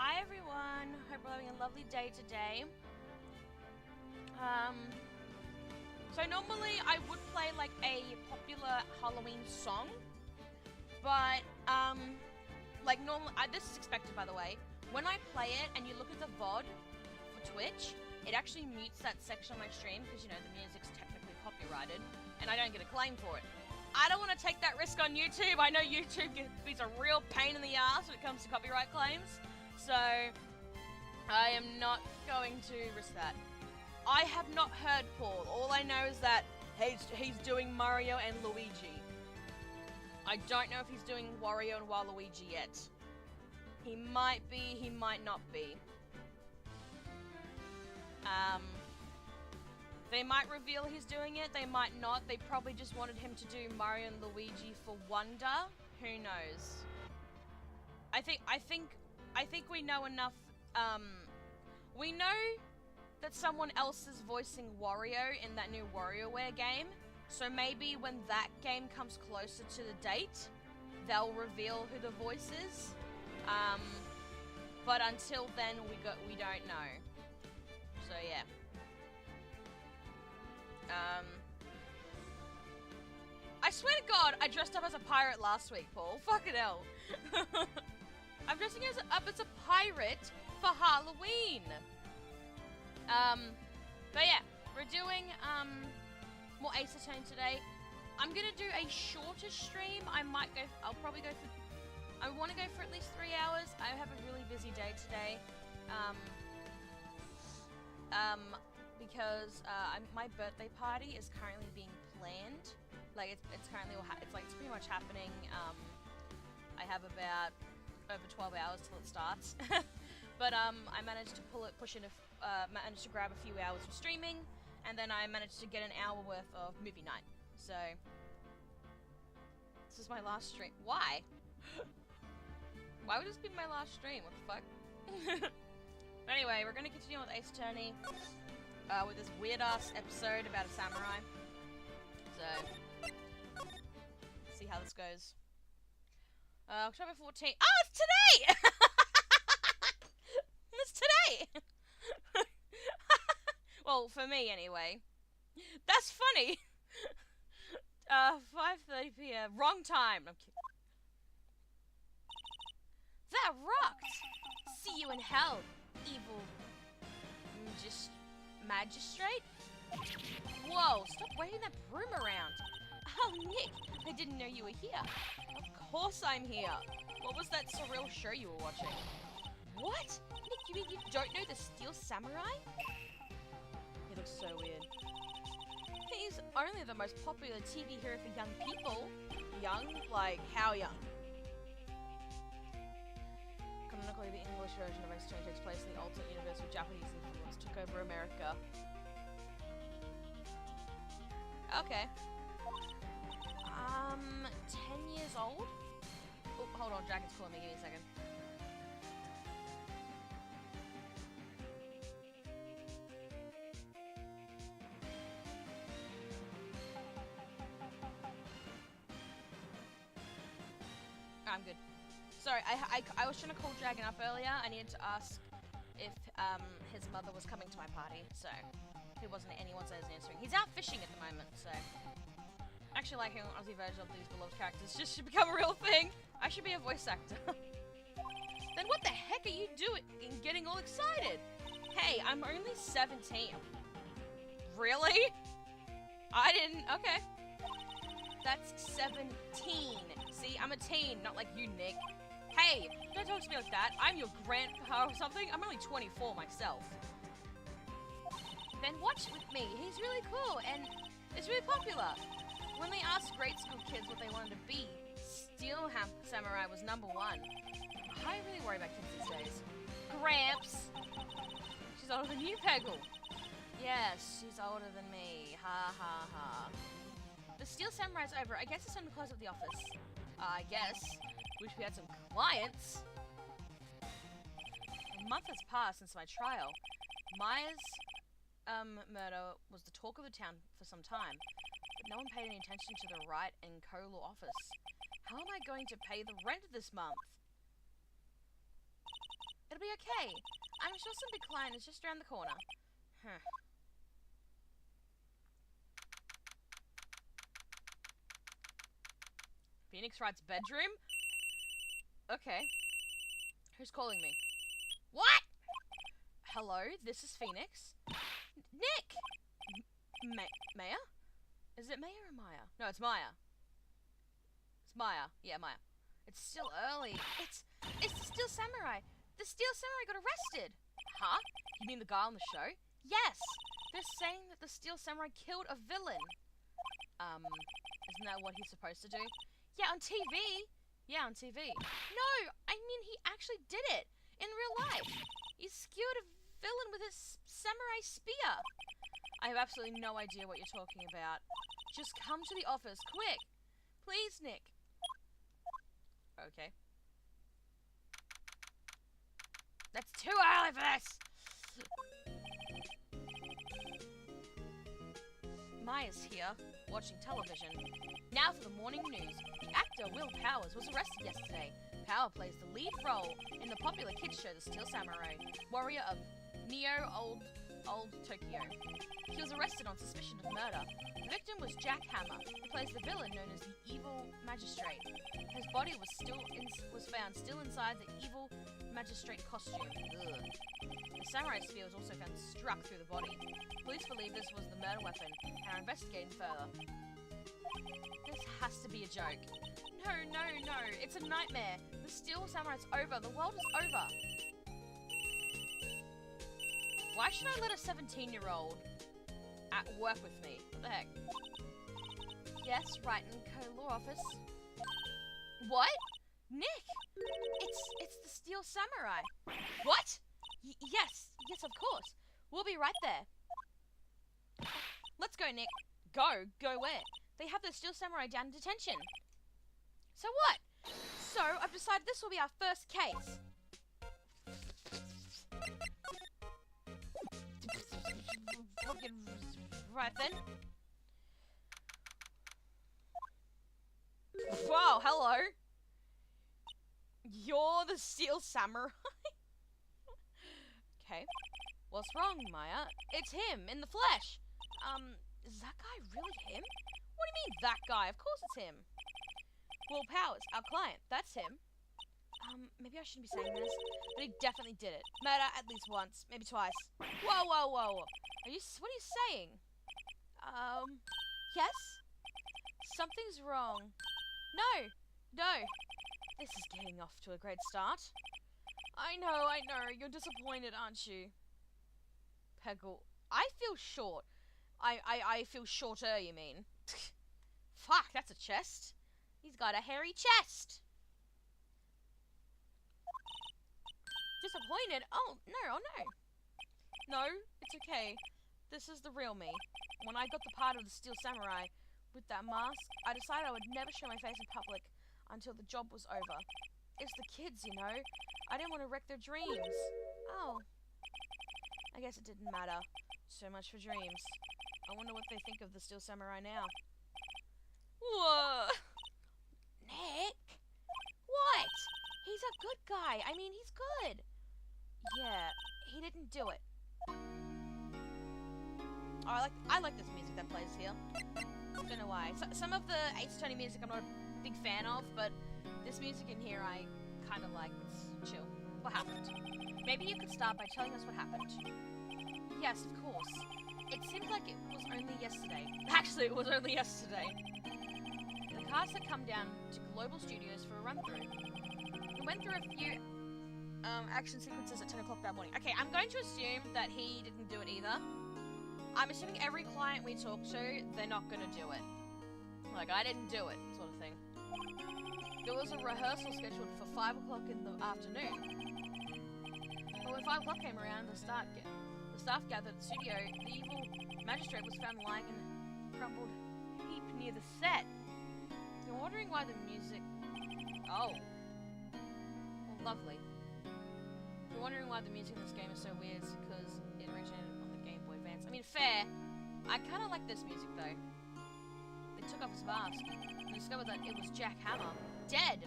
Hi everyone, hope we're having a lovely day today. Um, so normally I would play like a popular Halloween song, but like normally, this is expected by the way. When I play it and you look at the VOD for Twitch, it actually mutes that section of my stream because you know the music's technically copyrighted, and I don't get a claim for it. I don't want to take that risk on YouTube. I know YouTube is a real pain in the ass when it comes to copyright claims. So, I am not going to risk that. I have not heard Paul. All I know is that he's doing Mario and Luigi. I don't know if he's doing Wario and Waluigi yet. He might be, he might not be. They might reveal he's doing it, they might not. They probably just wanted him to do Mario and Luigi for wonder. Who knows? I think we know enough. We know that someone else is voicing Wario in that new WarioWare game. So maybe when that game comes closer to the date, they'll reveal who the voice is. But until then, we don't know. So yeah. I swear to God, I dressed up as a pirate last week, Paul. Fucking hell. I'm dressing up as a pirate for Halloween. But yeah, we're doing, more Ace Attorney today. I'm gonna do a shorter stream. I'll probably go for, I want to go for at least 3 hours. I have a really busy day today. Because, my birthday party is currently being planned. Like, it's currently, it's pretty much happening. I have about over 12 hours till it starts. But, I managed to managed to grab a few hours of streaming, and then I managed to get an hour worth of movie night. So, this is my last stream. Why? Why would this be my last stream? What the fuck? But anyway, we're gonna continue with Ace Attorney, with this weird-ass episode about a samurai. So, let's see how this goes. October 14th. Oh, it's today! It's today! Well, for me, anyway. That's funny! 5:30 PM. Wrong time! I'm kidding. That rocked! See you in hell, evil... magistrate? Whoa, stop waving that broom around! Oh, Nick, I didn't know you were here. Of course I'm here. What was that surreal show you were watching? What? Nick, you mean you don't know the Steel Samurai? He looks so weird. He's only the most popular TV hero for young people. Young? Like, how young? English version of Ace Attorney takes place in the alternate universe where Japanese influence took over America. Okay. 10 years old? Oh, hold on, Dragon's calling me, give me a second. I'm good. Sorry, I was trying to call Dragon up earlier. I needed to ask if his mother was coming to my party, so he wasn't anyone says answering. He's out fishing at the moment, so actually liking an Aussie version of these beloved characters just should become a real thing. I should be a voice actor. Then what the heck are you doing getting all excited? Hey, I'm only 17. Really? I didn't. Okay. That's 17. See, I'm a teen, not like you, Nick. Hey, don't talk to me like that. I'm your grandpa or something. I'm only 24 myself. Then watch with me. He's really cool and it's really popular. When they asked grade school kids what they wanted to be, Steel Samurai was #1. I really worry about kids these days. Gramps! She's older than you, Peggle. Yes, she's older than me. Ha ha ha. The Steel Samurai's over. I guess it's time to close up the office. I guess. Wish we had some clients. A month has passed since my trial. Maya's murder was the talk of the town for some time, but no one paid any attention to the Wright and Co-Law office. How am I going to pay the rent this month? It'll be okay. I'm sure some big client is just around the corner. Huh. Phoenix Wright's bedroom? Okay. Who's calling me? What? Hello, this is Phoenix. Nick! Maya? Is it Maya or Maya? No, it's Maya. It's Maya. Yeah, Maya. It's still early. It's the Steel Samurai. The Steel Samurai got arrested. Huh? You mean the guy on the show? Yes! They're saying that the Steel Samurai killed a villain. Isn't that what he's supposed to do? Yeah, on TV. Yeah, on TV. No, I mean he actually did it. In real life. He skewered a villain with his samurai spear. I have absolutely no idea what you're talking about. Just come to the office, quick. Please, Nick. Okay. That's too early for this! Maya's here, watching television. Now for the morning news. The actor Will Powers was arrested yesterday. Power plays the lead role in the popular kids show The Steel Samurai, warrior of Neo Old Tokyo. He was arrested on suspicion of murder. The victim was Jack Hammer, who plays the villain known as the Evil Magistrate. His body was found still inside the Evil Magistrate costume. Ugh. The samurai spear was also found struck through the body. Police believe this was the murder weapon and are investigating further. This has to be a joke. No, no, no. It's a nightmare. The Steel Samurai's over. The world is over. Why should I let a 17-year-old at work with me? What the heck? Yes, Wright and Co-Law office. What? Nick! It's the Steel Samurai. What? Yes, of course. We'll be right there. Let's go, Nick. Go? Go where? They have the Steel Samurai down in detention. So what? So, I've decided this will be our first case. Right then. Wow, hello. You're the Steel Samurai? Okay. What's wrong, Maya? It's him, in the flesh. Is that guy really him? What do you mean, that guy? Of course it's him. Will Powers, our client, that's him. Maybe I shouldn't be saying this, but he definitely did it. Murder at least once, maybe twice. Whoa, whoa, whoa. What are you saying? Yes? Something's wrong. No. This is getting off to a great start. I know. You're disappointed, aren't you? Peggle, I feel short. I feel shorter, you mean? Fuck, that's a chest. He's got a hairy chest. Disappointed? Oh no, oh no. No, it's okay. This is the real me. When I got the part of the Steel Samurai with that mask, I decided I would never show my face in public until the job was over. It's the kids, you know. I didn't want to wreck their dreams. Oh. I guess it didn't matter. So much for dreams. I wonder what they think of the Steel Samurai now. Whoa! Nick? What? He's a good guy. I mean, he's good. Yeah, he didn't do it. Oh, I like this music that plays here. Don't know why. Some of the Ace Attorney music I'm not a big fan of, but this music in here I kind of like. It's chill. What happened? Maybe you could start by telling us what happened. Yes, of course. It seemed like it was only yesterday. Actually, it was only yesterday. The cast had come down to Global Studios for a run-through. We went through a few action sequences at 10 o'clock that morning. Okay, I'm going to assume that he didn't do it either. I'm assuming every client we talk to, they're not going to do it. Like, I didn't do it, sort of thing. There was a rehearsal scheduled for 5 o'clock in the afternoon. But when 5 o'clock came around, the staff gathered at the studio. The evil magistrate was found lying in a crumpled heap near the set. You're wondering why the music... Oh. Well, lovely. If you're wondering why the music in this game is so weird, it's because it originated on the Game Boy Advance. I mean, fair. I kind of like this music, though. They took off his mask and discovered that it was Jack Hammer. Dead!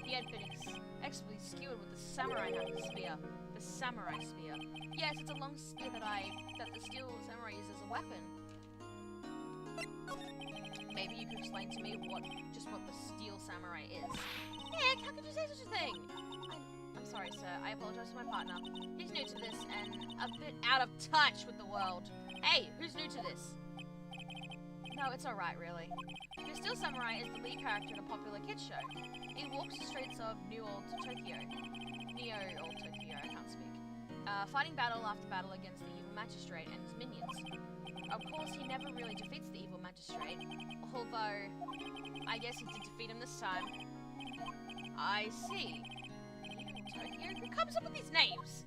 He had been expertly skewered with the samurai spear. The samurai spear. Yes, it's a long spear that the Steel Samurai uses as a weapon. Maybe you could explain to me what the Steel Samurai is. Nick, how could you say such a thing? I'm sorry, sir. I apologize to my partner. He's new to this and a bit out of touch with the world. Hey, who's new to this? No, it's alright, really. The Steel Samurai is the lead character in a popular kids show. He walks the streets of Neo-Old Tokyo, I can't speak. Fighting battle after battle against the evil magistrate and his minions. Of course, he never really defeats the evil magistrate, although I guess he did defeat him this time. I see. Tokyo? Who comes up with these names?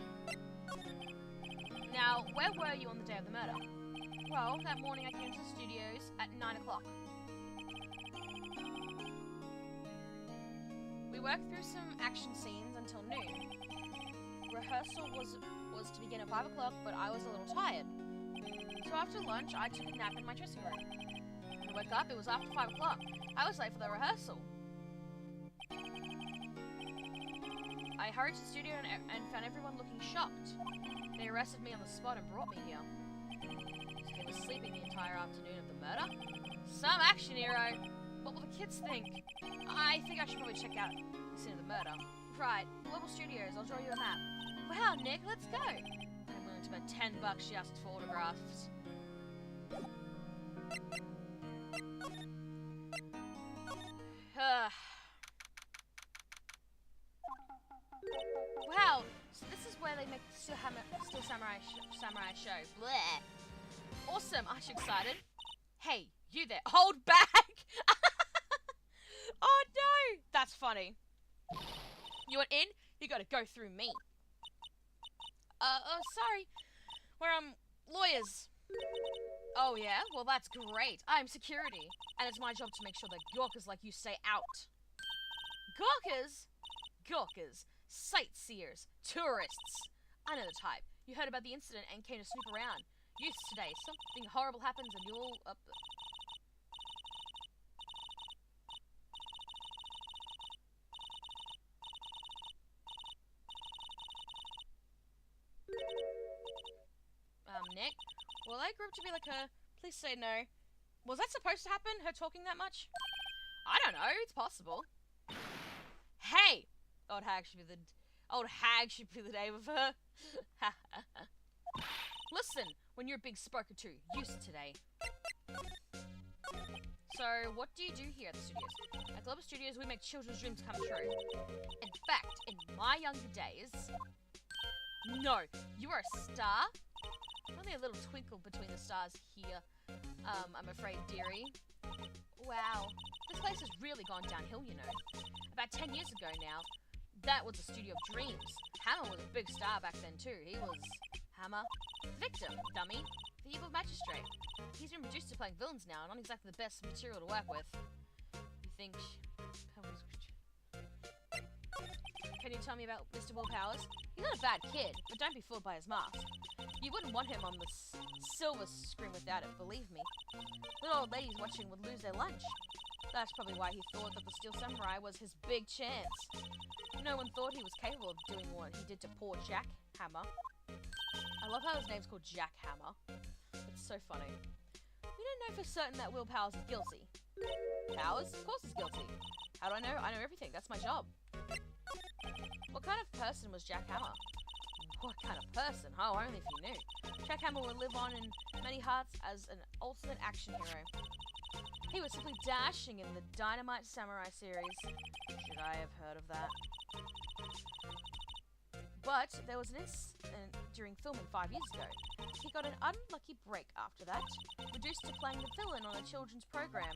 Now, where were you on the day of the murder? Well, that morning I came to the studios at 9 o'clock. We worked through some action scenes until noon. Rehearsal was to begin at 5 o'clock, but I was a little tired. So after lunch, I took a nap in my dressing room. When I woke up, it was after 5 o'clock. I was late for the rehearsal. I hurried to the studio and found everyone looking shocked. They arrested me on the spot and brought me here. So he was sleeping the entire afternoon of the murder? Some action hero! What will the kids think? I think I should probably check out the scene of the murder. Right, Global Studios, I'll draw you a map. Wow, Nick, let's go! I'm willing to bet $10 she asked for autographs. Wow, so this is where they make the Steel Samurai show. Bleh. Awesome, aren't you excited? Hey, you there, hold back! Oh no! That's funny. You want in? You gotta go through me. Sorry. We're, lawyers. Oh yeah? Well, that's great. I'm security. And it's my job to make sure that gawkers like you stay out. Gawkers? Gawkers. Sightseers. Tourists. I know the type. You heard about the incident and came to snoop around. Youth today. Something horrible happens and you'll... Nick? Will I grow up to be like her? Please say no. Was that supposed to happen? Her talking that much? I don't know. It's possible. Hey! Old hag should be the name of her. Listen, when you're a big sparker too, use it today. So, what do you do here at the studios? At Global Studios, we make children's dreams come true. In fact, in my younger days... No, you are a star? Only a little twinkle between the stars here, I'm afraid, dearie. Wow, this place has really gone downhill, you know. About 10 years ago now, That was a studio of dreams. Hammer was a big star back then too. He was Hammer. Victim, dummy. The evil magistrate. He's been reduced to playing villains now, not exactly the best material to work with. You think... Can you tell me about Mr. Will Powers? He's not a bad kid, but don't be fooled by his mask. You wouldn't want him on the silver screen without it, believe me. Little old ladies watching would lose their lunch. That's probably why he thought that the Steel Samurai was his big chance. No one thought he was capable of doing what he did to poor Jack Hammer. I love how his name's called Jack Hammer. It's so funny. We don't know for certain that Will Powers is guilty. Powers? Of course he's guilty. How do I know? I know everything. That's my job. What kind of person was Jack Hammer? What kind of person? Oh, only if you knew. Jack Hammer will live on in many hearts as an ultimate action hero. He was simply dashing in the Dynamite Samurai series. Should I have heard of that? But there was an incident during filming 5 years ago. He got an unlucky break after that, reduced to playing the villain on a children's program.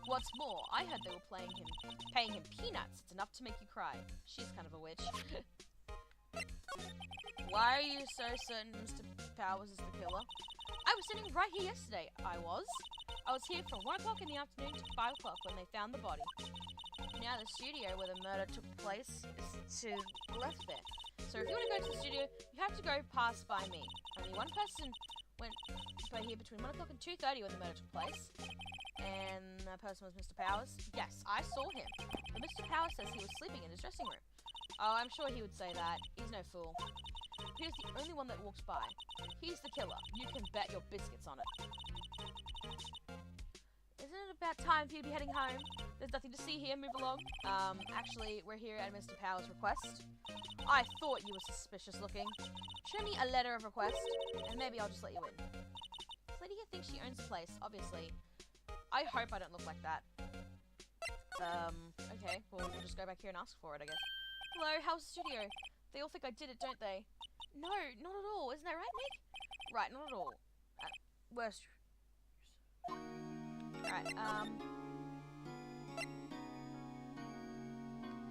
What's more, I heard they were paying him peanuts. It's enough to make you cry. She's kind of a witch. Why are you so certain Mr. Powers is the killer? I was sitting right here yesterday. I was here from 1 o'clock in the afternoon to 5 o'clock when they found the body. Now the studio where the murder took place is to the left there. So if you want to go to the studio, you have to go past by me. Only one person went by here between 1 o'clock and 2:30 when the murder took place. And that person was Mr. Powers. Yes, I saw him. But Mr. Powers says he was sleeping in his dressing room. Oh, I'm sure he would say that. He's no fool. He was the only one that walked by. He's the killer. You can bet your biscuits on it. Isn't it about time for you to be heading home? There's nothing to see here. Move along. Actually, we're here at Mr. Powers' request. I thought you were suspicious looking. Show me a letter of request, and maybe I'll just let you in. This lady here thinks she owns the place, obviously. I hope I don't look like that. Okay. Well, we'll just go back here and ask for it, I guess. Hello, how's the studio? They all think I did it, don't they? No, not at all. Isn't that right, Nick? Right, not at all. Worst. Alright,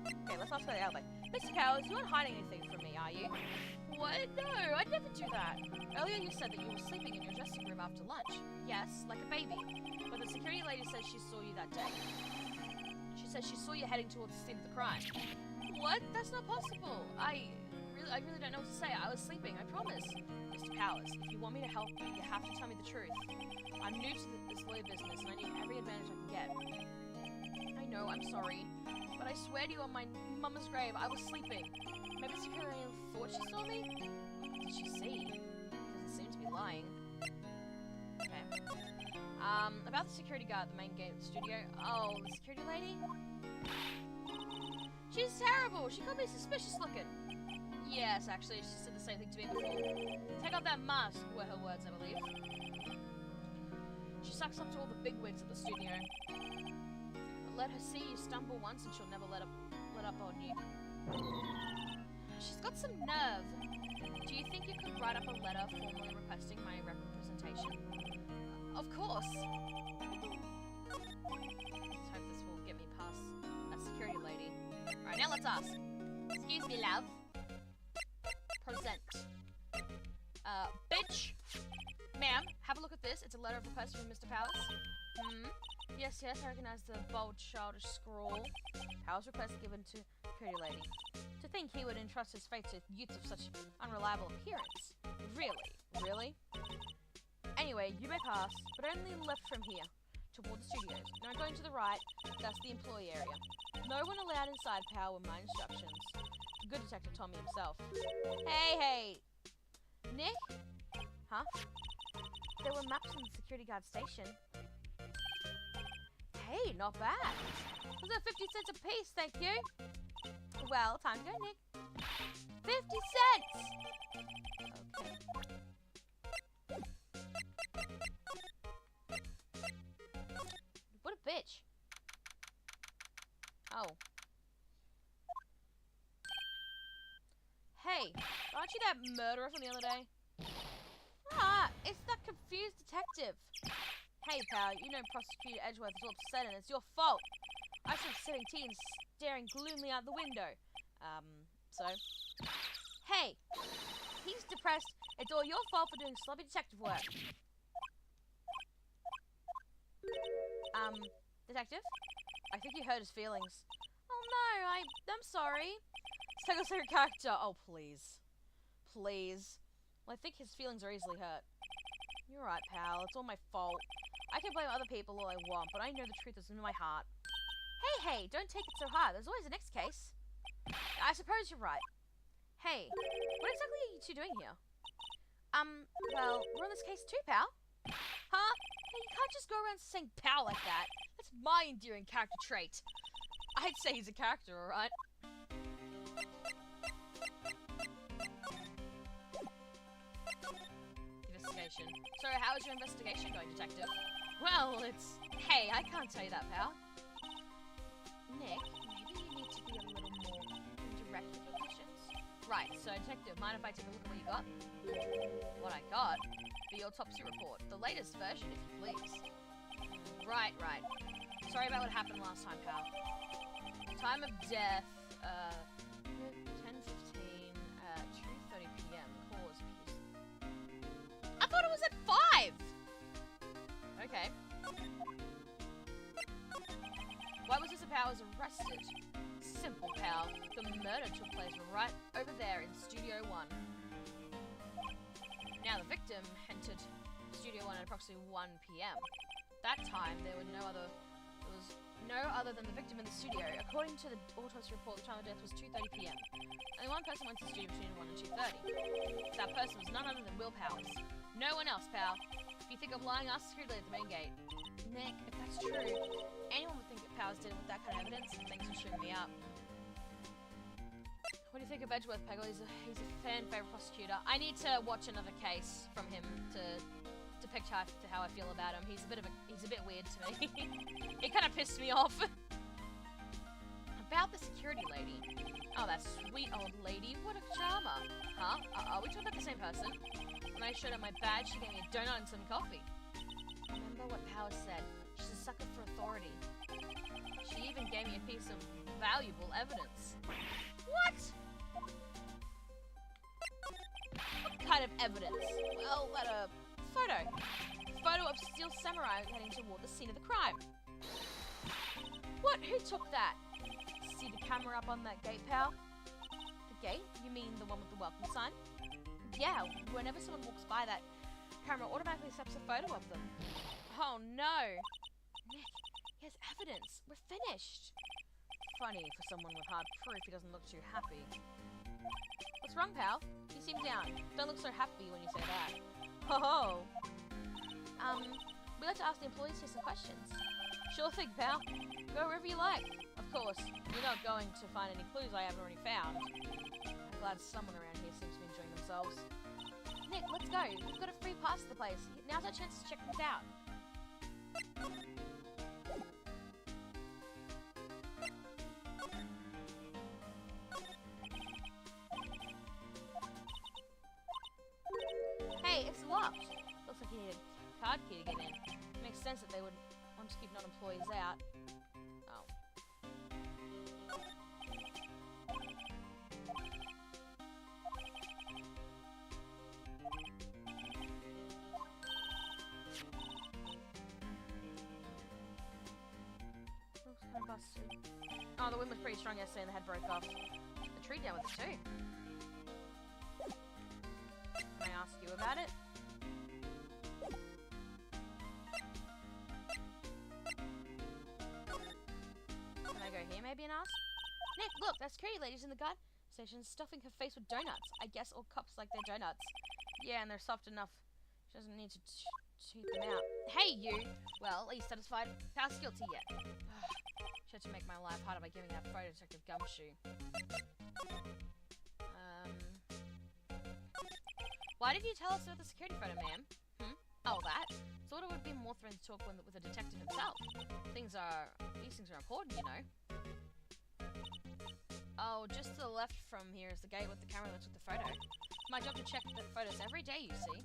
okay, let's ask her out. Like, Mr. Powers, you aren't hiding anything from me, are you? What? No, I'd never do that. Earlier you said that you were sleeping in your dressing room after lunch. Yes, like a baby. But the security lady says she saw you that day. She says she saw you heading towards the scene of the crime. What? That's not possible. I really don't know what to say. I was sleeping, I promise. Mr. Powers, if you want me to help you, you have to tell me the truth. I'm new to this lawyer business, and I need every advantage I can get. I know, I'm sorry. But I swear to you on my mama's grave, I was sleeping. Maybe security thought she saw me? What did she see? Doesn't seem to be lying. Okay. About the security guard at the main gate of the studio. Oh, the security lady? She's terrible. She could be suspicious looking. Yes, actually, she said the same thing to me before. Take off that mask, were her words, I believe. She sucks up to all the bigwigs at the studio. Let her see you stumble once and she'll never let up on you. She's got some nerve. Do you think you could write up a letter formally requesting my representation? Of course. Let's hope this will get me past that security lady. Alright, now let's ask. Excuse me, love. Present. Bitch. Ma'am, have a look at this. It's a letter of request from Mr. Powers. Yes, I recognize the bold, childish scrawl. Powers request given to security lady. To think he would entrust his fate to youths of such unreliable appearance. Really? Really? Anyway, you may pass, but only left from here, toward the studios. Now going to the right, that's the employee area. No one allowed inside power my instructions. Good Detective Tommy himself. Hey! Nick? Huh? There were maps in the security guard station. Hey, not bad. Those are 50 cents a piece, thank you. Well, time to go, Nick. 50 cents! Okay. What a bitch. Oh. Hey, aren't you that murderer from the other day? Ah, it's that confused detective. Hey, pal, you know Prosecutor Edgeworth is all upset and it's your fault. I should be sitting tea and staring gloomily out the window. So... Hey! He's depressed. It's all your fault for doing sloppy detective work. Detective? I think you hurt his feelings. Oh no, I'm sorry. Steggles her character. Oh, please. Please. Well, I think his feelings are easily hurt. You're right, pal. It's all my fault. I can blame other people all I want, but I know the truth is in my heart. Hey, don't take it so hard. There's always a next case. I suppose you're right. Hey, what exactly are you two doing here? Well, we're on this case too, pal. Huh? Hey, you can't just go around saying pal like that. That's my endearing character trait. I'd say he's a character, alright? Investigation. So, how is your investigation going, detective? Well, it's... Hey, I can't tell you that, pal. Nick, maybe you need to be a little more indirect with your questions. Right, so detective, mind if I take a look at what you got? What I got? The autopsy report. The latest version, if you please. Right. Sorry about what happened last time, pal. Time of death, 10:15, 2:30 p.m. Cause I thought it was at 5! Okay. Why was Mr. Powers arrested? Simple, pal. The murder took place right over there in Studio 1. Now, the victim entered Studio 1 at approximately 1 p.m. That time, there was no other than the victim in the studio. According to the autopsy report, the time of death was 2:30 p.m. Only one person went to the studio between 1 and 2:30. That person was none other than Will Powers. No one else, pal. If you think of lying, ask security at the main gate. Nick, if that's true, anyone would think that Powers did it with that kind of evidence. Thanks for shooting me up. What do you think of Edgeworth, Peggle? He's a fan-favorite prosecutor. I need to watch another case from him to depict how I feel about him. He's a bit weird to me. It kind of pissed me off. About the security lady. Oh, that sweet old lady. What a charmer. Huh? Are we talking about the same person? When I showed her my badge, she gave me a donut and some coffee. Remember what Powers said. She's a sucker for authority. She even gave me a piece of valuable evidence. What? What kind of evidence? Well, a photo. Photo of Steel Samurai heading toward the scene of the crime. What? Who took that? See the camera up on that gate, pal? The gate? You mean the one with the welcome sign? Yeah, whenever someone walks by, that camera automatically snaps a photo of them. Oh no! Nick, he has evidence. We're finished. Funny, for someone with hard proof, he doesn't look too happy. What's wrong, pal? You seem down. Don't look so happy when you say that. Ho ho! We like to ask the employees here some questions. Sure thing, pal. Go wherever you like. Of course, you're not going to find any clues I haven't already found. I'm glad someone around here seems to be enjoying themselves. Nick, let's go. We've got a free pass to the place. Now's our chance to check things out. Hey, it's locked. Looks like you need a card key to get in. Makes sense that they would want to keep non-employees out. Oh. Looks kind of busted. Oh, the wind was pretty strong yesterday and the head broke off. The tree down with it too. Can I ask you about it? Can I go here maybe and ask? Nick, look, that security lady's in the guard station stuffing her face with donuts. I guess all cops like their donuts. Yeah, and they're soft enough. She doesn't need to cheat them out. Hey, you! Well, are you satisfied? Powers guilty yet? She had to make my life harder by giving that photo detective gumshoe. Why did you tell us about the security photo, ma'am? Oh, that? Thought it would be more thrilling to talk with a detective himself. These things are important, you know. Oh, just to the left from here is the gate with the camera that took the photo. My job to check the photos every day, you see.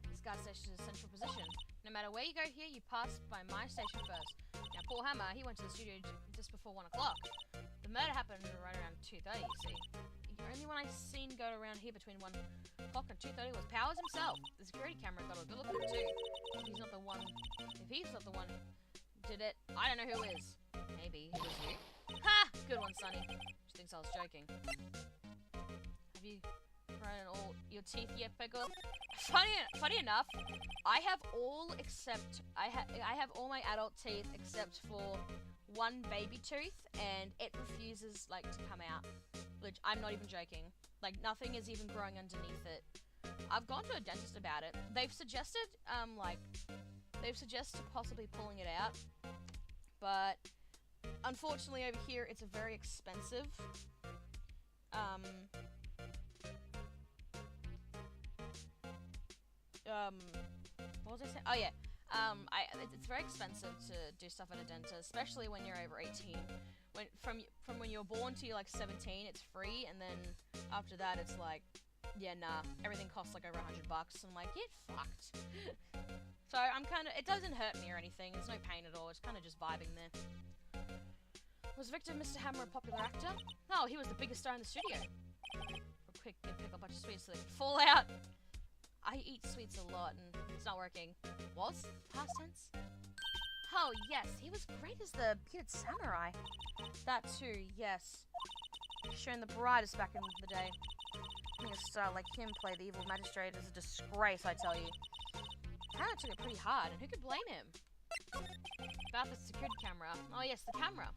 This guard station is a central position. No No matter where you go here, you pass by my station first. Now, Paul Hammer, he went to the studio just before 1 o'clock. The murder happened right around 2:30, you see. The only one I seen go around here between 1 o'clock and 2:30 was Powers himself. The security camera got a good look at him too. If he's not the one who did it, I don't know who is. Maybe it was you. Ha! Good one, Sonny. She thinks I was joking. Have you thrown all your teeth yet, Pickle? Funny enough, I have all all my adult teeth except for one baby tooth, and it refuses like to come out. Which I'm not even joking. Like nothing is even growing underneath it. I've gone to a dentist about it. They've suggested possibly pulling it out, but unfortunately over here it's a very expensive. What was I saying? Oh yeah. It's very expensive to do stuff at a dentist, especially when you're over 18. From when you're born to you're like 17, it's free, and then after that, it's like, yeah, nah, everything costs like over $100. I'm like, get fucked. So I'm kind of, it doesn't hurt me or anything. There's no pain at all. It's kind of just vibing there. Was Victor Mr. Hammer a popular actor? No, he was the biggest star in the studio. Real quick, pick up a bunch of sweets so they can fall out. I eat sweets a lot, and it's not working. Was? Past tense? Oh, yes, he was great as the bearded samurai. That too, yes. Shown the brightest back in the day. Having a star like him play the evil magistrate is a disgrace, I tell you. Hannah took it pretty hard, and who could blame him? About the security camera. Oh, yes, the camera.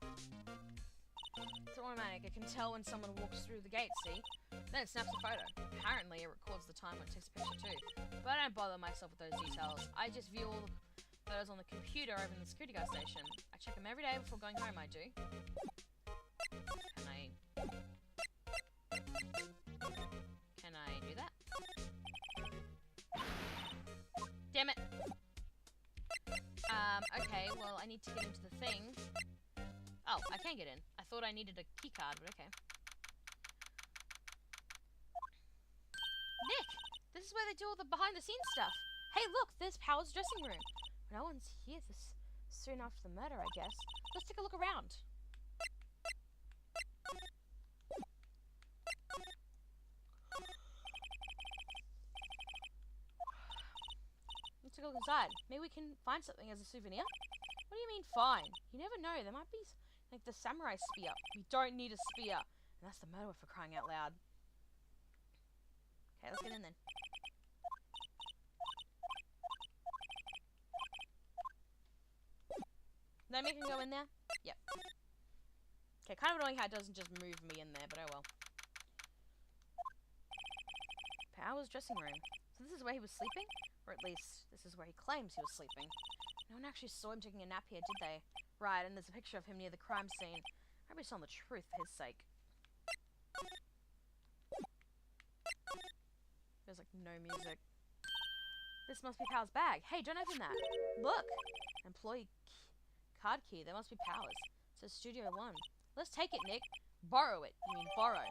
It's automatic. It can tell when someone walks through the gate, see? Then it snaps a photo. Apparently, it records the time when it takes a picture too. But I don't bother myself with those details. I just view all the photos on the computer over in the security guard station. I check them every day before going home, I do. Can I do that? Damn it! Okay, well, I need to get into the thing. Oh, I can get in. I thought I needed a key card, but okay. Nick! This is where they do all the behind-the-scenes stuff. Hey, look! There's Powers' dressing room. No one's here this soon after the murder, I guess. Let's take a look around. Let's take a look inside. Maybe we can find something as a souvenir? What do you mean, fine? You never know. There might be, like, the samurai spear. We don't need a spear. And that's the murderer for crying out loud. Okay, let's get in then. Did I make him go in there? Yep. Okay, kind of annoying how it doesn't just move me in there, but oh well. Powers' dressing room. So this is where he was sleeping? Or at least, this is where he claims he was sleeping. No one actually saw him taking a nap here, did they? Right, and there's a picture of him near the crime scene. I hope he's telling the truth for his sake. There's like no music. This must be Powers' bag. Hey, don't open that. Look! Employee card key. There must be Powers. It says Studio One. Let's take it, Nick. Borrow it. You mean borrow.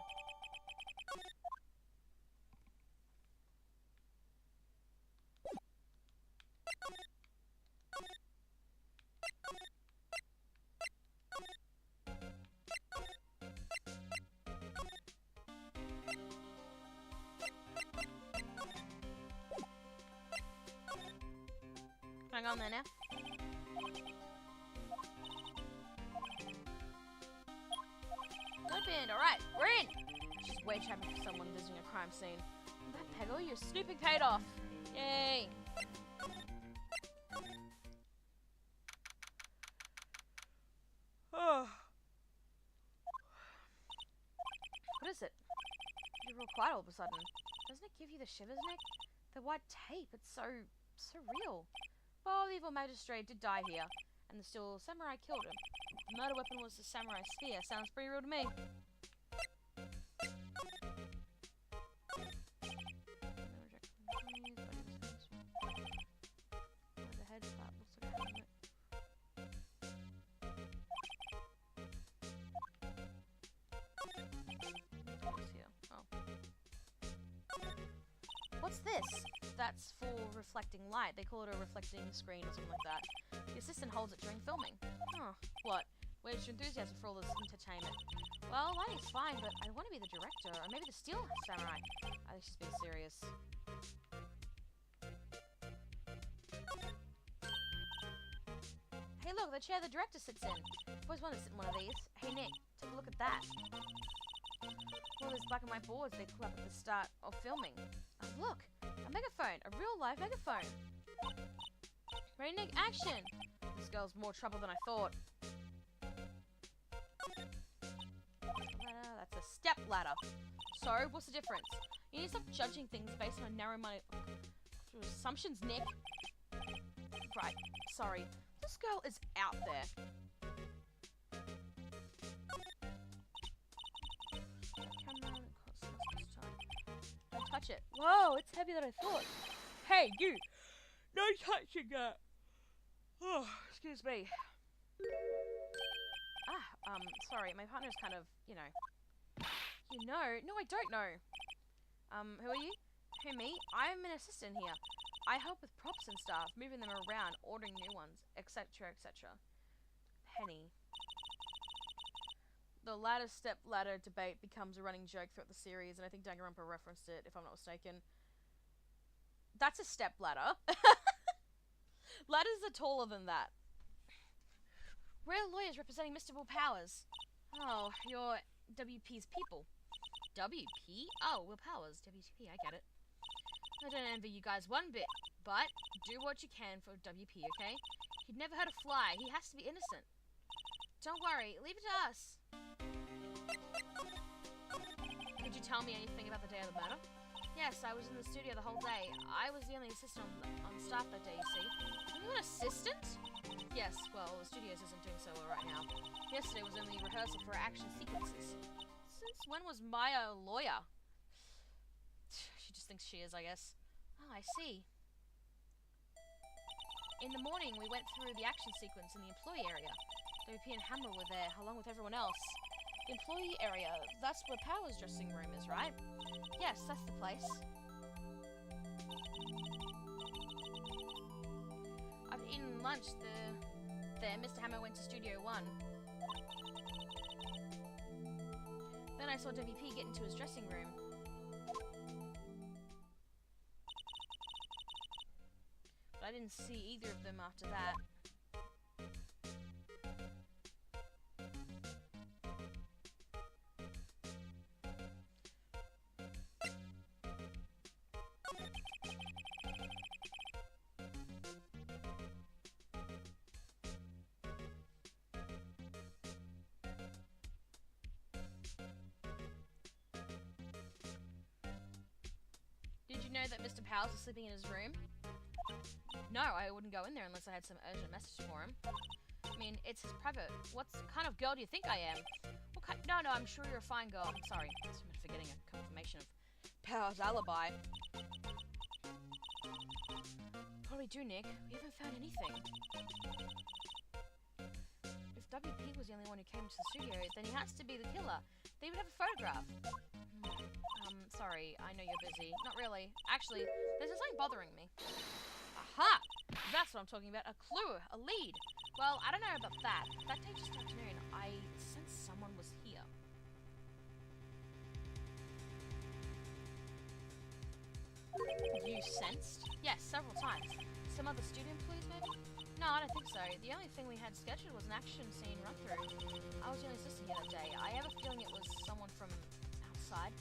Hang on there now. Opened. Alright, we're in! She's way too happy for someone visiting a crime scene. That Peggle, your snooping paid off. Yay! Oh. What is it? You're real quiet all of a sudden. Doesn't it give you the shivers, Nick? The white tape, it's so real. Well, the evil magistrate did die here, and the still samurai killed him. The murder weapon was the samurai spear. Sounds pretty real to me. The head part looks like a helmet. What's here? Oh. What's this? that's for reflecting light. They call it a reflecting screen or something like that. The assistant holds it during filming. Huh. What? Where's your enthusiasm for all this entertainment? Well, lighting's fine, but I want to be the director, or maybe the Steel Samurai. I think she's being serious. Hey look, the chair the director sits in. I've always wanted to sit in one of these. Hey Nick, take a look at that. All those black and white boards they put up at the start of filming. Oh, look, a megaphone, a real live megaphone. Ready, Nick, action! This girl's more trouble than I thought. That's a step ladder. So, what's the difference? You need to stop judging things based on narrow-minded assumptions, Nick. Right, sorry. This girl is out there. Don't touch it. Whoa, it's heavier than I thought. Hey, you! No touching that! Oh, excuse me. Sorry, my partner's kind of, you know. You know? No, I don't know. Who are you? Who, me? I'm an assistant here. I help with props and stuff, moving them around, ordering new ones, etc., etc. Penny. The step ladder debate becomes a running joke throughout the series, and I think Danganronpa referenced it, if I'm not mistaken. That's a step ladder. Ladders are taller than that. Real lawyers representing Mr. Will Powers. Oh, you're WP's people. WP? Oh, Will Powers. WP, I get it. I don't envy you guys one bit, but do what you can for WP, okay? He'd never hurt a fly. He has to be innocent. Don't worry. Leave it to us. Could you tell me anything about the day of the murder? Yes, I was in the studio the whole day. I was the only assistant on staff that day, you see. Are you an assistant? Yes, well, the studios isn't doing so well right now. Yesterday was only rehearsal for action sequences. Since when was Maya a lawyer? She just thinks she is, I guess. Oh, I see. In the morning, we went through the action sequence in the employee area. WP and Hammer were there, along with everyone else. The employee area, that's where Power's dressing room is, right? Yes, that's the place. I've eaten lunch there. Mr. Hammer went to Studio 1. Then I saw WP get into his dressing room. But I didn't see either of them after that. Did you know that Mr. Powers was sleeping in his room? No, I wouldn't go in there unless I had some urgent message for him. I mean, it's his private. What kind of girl do you think I am? No, I'm sure you're a fine girl. I'm sorry. I'm forgetting a confirmation of Powers' alibi. What do we do, Nick? We haven't found anything. If WP was the only one who came to the studio, then he has to be the killer. They would have a photograph. Sorry, I know you're busy. Not really. Actually, there's something bothering me. Aha! That's what I'm talking about. A clue. A lead. Well, I don't know about that. That day just afternoon, I sensed someone was here. You sensed? Yes, several times. Some other studio employees, maybe? No, I don't think so. The only thing we had scheduled was an action scene run-through. I was the only assistant here that day. I have a feeling it was someone from outside.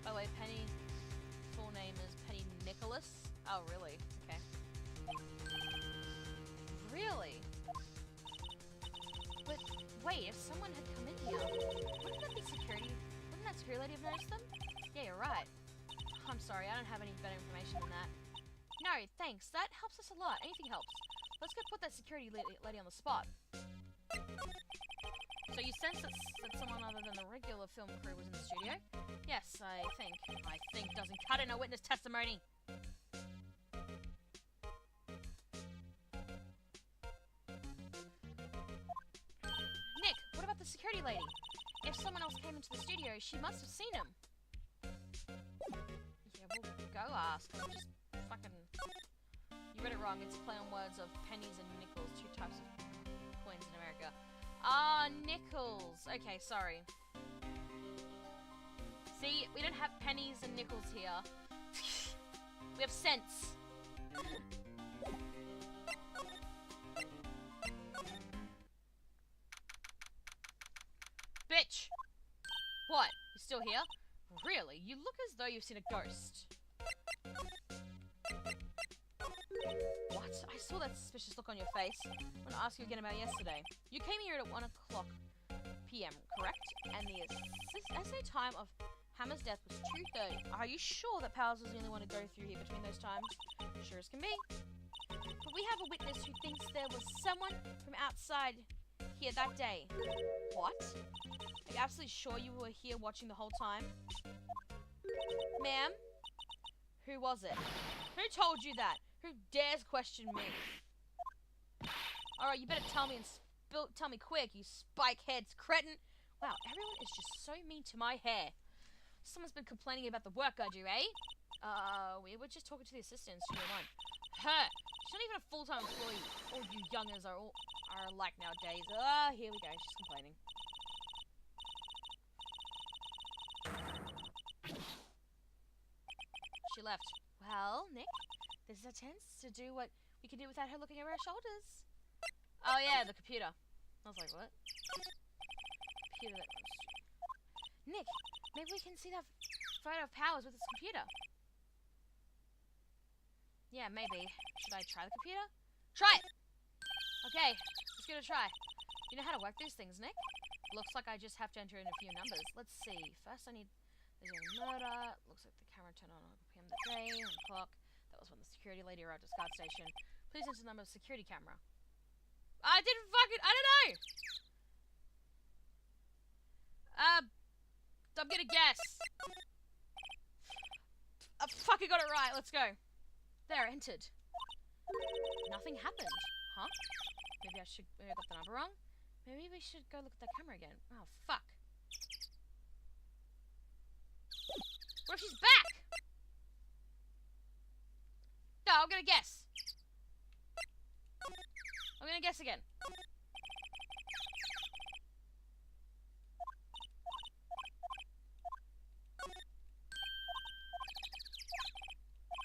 By the way, Penny, full name is Penny Nicholas. Oh, really? Okay. Really? But wait, if someone had come in here, wouldn't that be security? Wouldn't that security lady have noticed them? Yeah, you're right. I'm sorry, I don't have any better information than that. No, thanks. That helps us a lot. Anything helps. Let's go put that security lady on the spot. So you sense that someone other than the regular film crew was in the studio? Yes, I think. I think doesn't cut in a witness testimony. Nick, what about the security lady? If someone else came into the studio, she must have seen him. Yeah, we'll go ask. I'm just fucking... You read it wrong. It's a play on words of pennies and nickels, 2 types of coins in America. Ah, nickels. Okay, sorry. See, we don't have pennies and nickels here. We have cents. Bitch! What? You still here? Really? You look as though you've seen a ghost. What? I saw that suspicious look on your face. I want to ask you again about yesterday. You came here at 1 o'clock p.m., correct? And the essay time of Hammer's death was 2:30. Are you sure that Powers was the only one to go through here between those times? Sure as can be. But we have a witness who thinks there was someone from outside here that day. What? Are you absolutely sure you were here watching the whole time? Ma'am? Who was it? Who told you that? Who dares question me? Alright, you better tell me and tell me quick, you spike-heads cretin. Wow, everyone is just so mean to my hair. Someone's been complaining about the work I do, eh? We were just talking to the assistant in Studio 1. Her! She's not even a full-time employee. All you youngers are alike nowadays. Ah, here we go, she's complaining. She left. Well, Nick, this is a chance to do what we can do without her looking over our shoulders. Oh yeah, the computer. I was like, what? Computer that was... Nick, maybe we can see that photo of Powers with his computer. Yeah, maybe. Should I try the computer? Try it! Okay, let's give it a try. You know how to work these things, Nick? Looks like I just have to enter in a few numbers. Let's see. First I need... There's a murder. Looks like the camera turned on 11 p.m. that day. 1 o'clock. That was when the security lady arrived at the guard station. Please enter the number of security camera. I didn't fucking... I don't know! I'm gonna guess. I fucking got it right. Let's go. There, entered. Nothing happened. Huh? Maybe I got the number wrong? Maybe we should go look at the camera again. Oh, fuck. What if she's back? No, I'm gonna guess. I'm gonna guess again.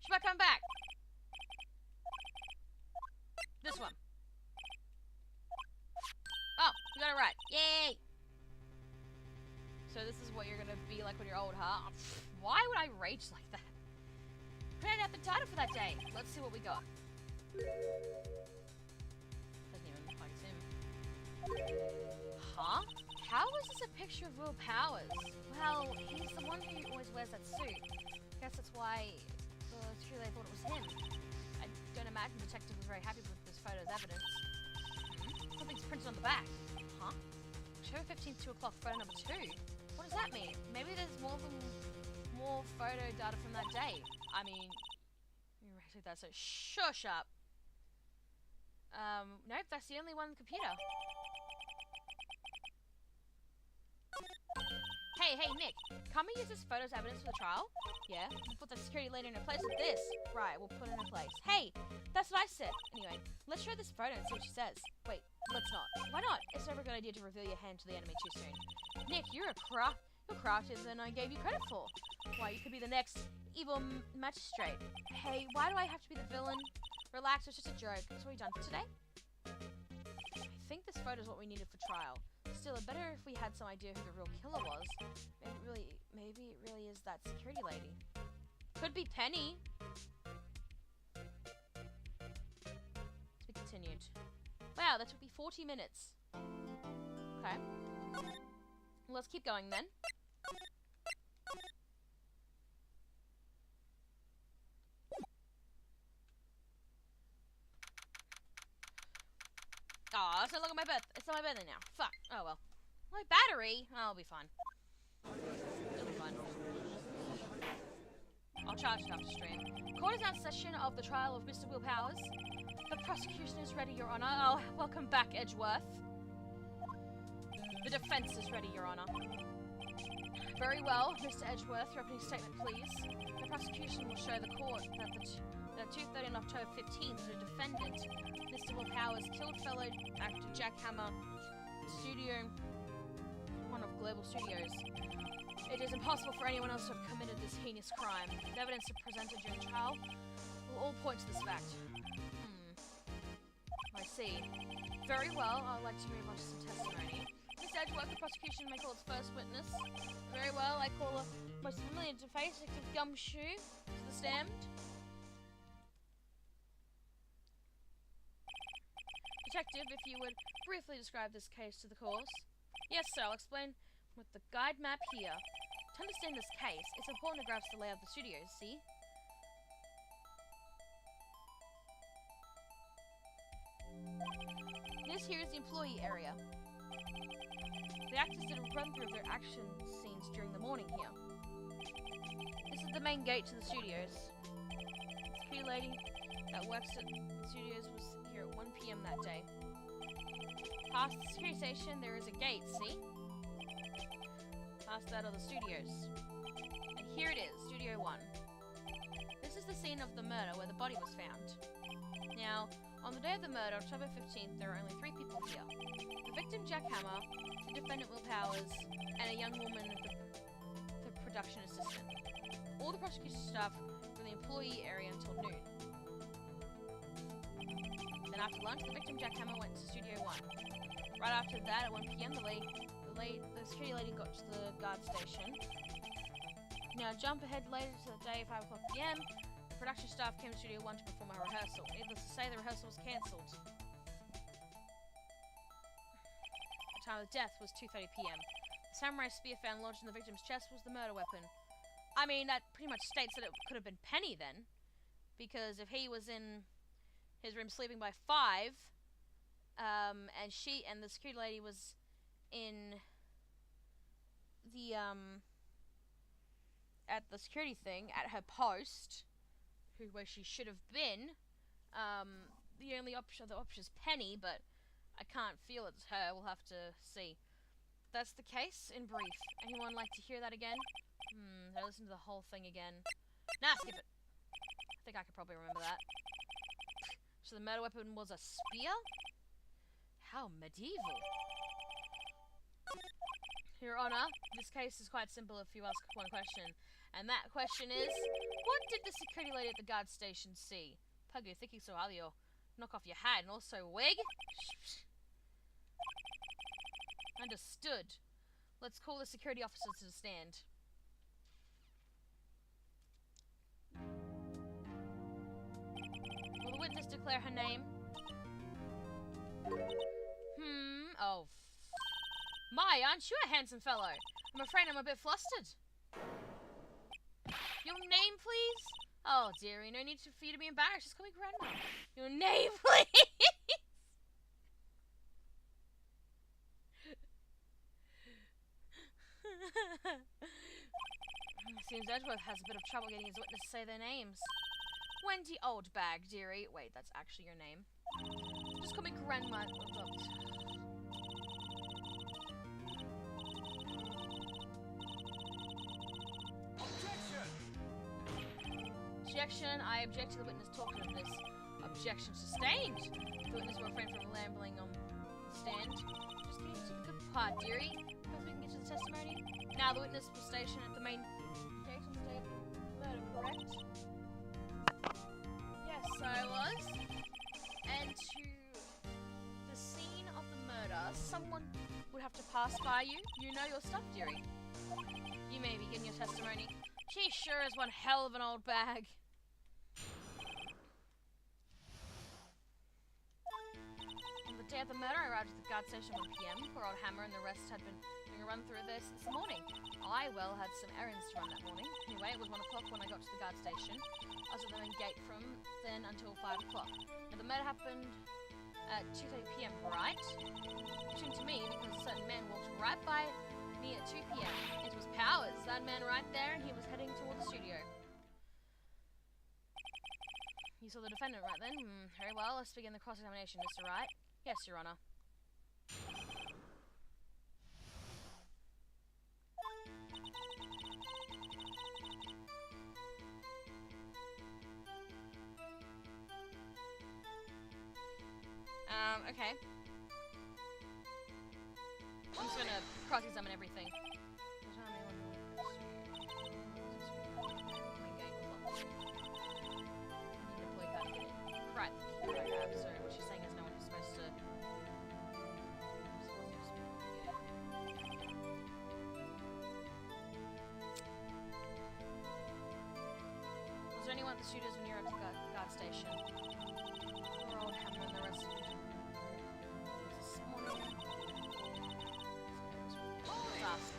She might come back. This one. Oh, you got it right. Yay! So this is what you're gonna be like when you're old, huh? Why would I rage like that? Printed out the title for that day. Let's see what we got. Doesn't even look like it's him. Huh? How is this a picture of Will Powers? Well, he's the one who always wears that suit. Guess that's why it's true they thought it was him. I don't imagine the detective was very happy with this photo's evidence. Something's printed on the back. Huh? October 15th, 2 o'clock, photo number 2. What does that mean? Maybe there's more photo data from that day. I mean, you actually that's so shush up. Nope, that's the only one on the computer. Hey, Nick, can we use this photo as evidence for the trial? Yeah, we'll put the security lady in her place with this. Right, we'll put it in her place. Hey, that's what I said. Anyway, let's show this photo and see what she says. Wait, let's not. Why not? It's never a good idea to reveal your hand to the enemy too soon. Nick, you're craftier than I gave you credit for. Why, you could be the next evil magistrate. Hey, why do I have to be the villain? Relax, it's just a joke. So what are you done for today? I think this photo is what we needed for trial. Still, it better if we had some idea who the real killer was. Maybe it really is that security lady. Could be Penny. To be continued. Wow, that took me 40 minutes. Okay. Let's keep going then. Aw, it's not my birthday. It's not my birthday now. Fuck. Oh well. My battery? Oh, I'll be fine. It'll be fine. I'll charge it after stream. Court is now in session of the trial of Mr. Will Powers. The prosecution is ready, Your Honor. Oh, welcome back, Edgeworth. The defense is ready, Your Honor. Very well, Mr. Edgeworth. Your opening statement, please. The prosecution will show the court that At 2:30 on October 15th, the defendant, Mr. Will Powers, killed fellow actor Jack Hammer, Studio One of Global Studios. It is impossible for anyone else to have committed this heinous crime. The evidence presented during trial will all point to this fact. I see. Very well, I'd like to move on to some testimony. Miss Edgeworth, the prosecution may call its first witness. Very well, I call a most familiar to face, Detective Gumshoe, to the stand. Detective, if you would briefly describe this case to the course. Yes, sir, I'll explain with the guide map here. To understand this case, it's important to grasp the layout of the studios, see? This here is the employee area. The actors did a run-through of their action scenes during the morning here. This is the main gate to the studios. The security lady that works at the studios was here at 1 PM that day. Past the security station, there is a gate, see? Past that are the studios. And here it is, Studio 1. This is the scene of the murder where the body was found. Now, on the day of the murder, October 15th, there are only 3 people here. The victim, Jack Hammer, the defendant, Will Powers, and a young woman, the production assistant. All the prosecution staff were in the employee area until noon. Then after lunch, the victim, Jack Hammer, went to Studio 1. Right after that, at 1 PM, the security lady got to the guard station. Now, jump ahead later to the day, 5 o'clock PM. Production staff came to Studio 1 to perform a rehearsal. Needless to say, the rehearsal was cancelled. The time of death was 2:30 PM. The samurai spear found lodged in the victim's chest was the murder weapon. I mean, that pretty much states that it could have been Penny then. Because if he was in his room sleeping by 5, and the security lady was in the, at the security thing, at her post, where she should have been, the only option is Penny, but I can't feel it's her. We'll have to see. That's the case in brief. Anyone like to hear that again? I listened to the whole thing again. Nah, skip it. I think I could probably remember that. So the murder weapon was a spear? How medieval. Your Honor, this case is quite simple if you ask one question. And that question is, what did the security lady at the guard station see? Pug, you're thinking so highly, you'll knock off your hat and also wig? Understood. Let's call the security officers to the stand. Will the witness declare her name? Oh. My, aren't you a handsome fellow? I'm afraid I'm a bit flustered. Your name, please? Oh, dearie, no need for you to be embarrassed. Just call me Grandma. Your name, please? Seems Edgeworth has a bit of trouble getting his witness to say their names. Wendy Oldbag, dearie. Wait, that's actually your name. Just call me Grandma. Objection. I object to the witness talking of this. Objection sustained. The witness will refrain from rambling on the stand. Just getting to the good part, dearie. Hope we can get to the testimony. Now the witness was stationed at the main gate on the day of the murder, correct? Yes, I was. And to the scene of the murder, someone would have to pass by you. You know your stuff, dearie. You may begin your testimony. She sure is one hell of an old bag. On the day of the murder, I arrived at the guard station at 1 PM. Poor old Hammer and the rest had been doing a run through this morning. I, well, had some errands to run that morning. Anyway, it was 1 o'clock when I got to the guard station. I was at the main gate from then until 5 o'clock. Now, the murder happened at 2:30 PM, right? It seemed to me because a certain man walked right by me at 2 PM. It was Powers, that man right there, and he was heading toward the studio. You saw the defendant right then? Very well, let's begin the cross-examination, Mr. Wright. Yes, Your Honor. Okay. I'm just gonna cross-examine everything. Right, so what she's saying is no one is supposed to... Was there anyone at the studios when you were at the guard station? Poor old Hammer and the rest of it. This morning... Let's ask.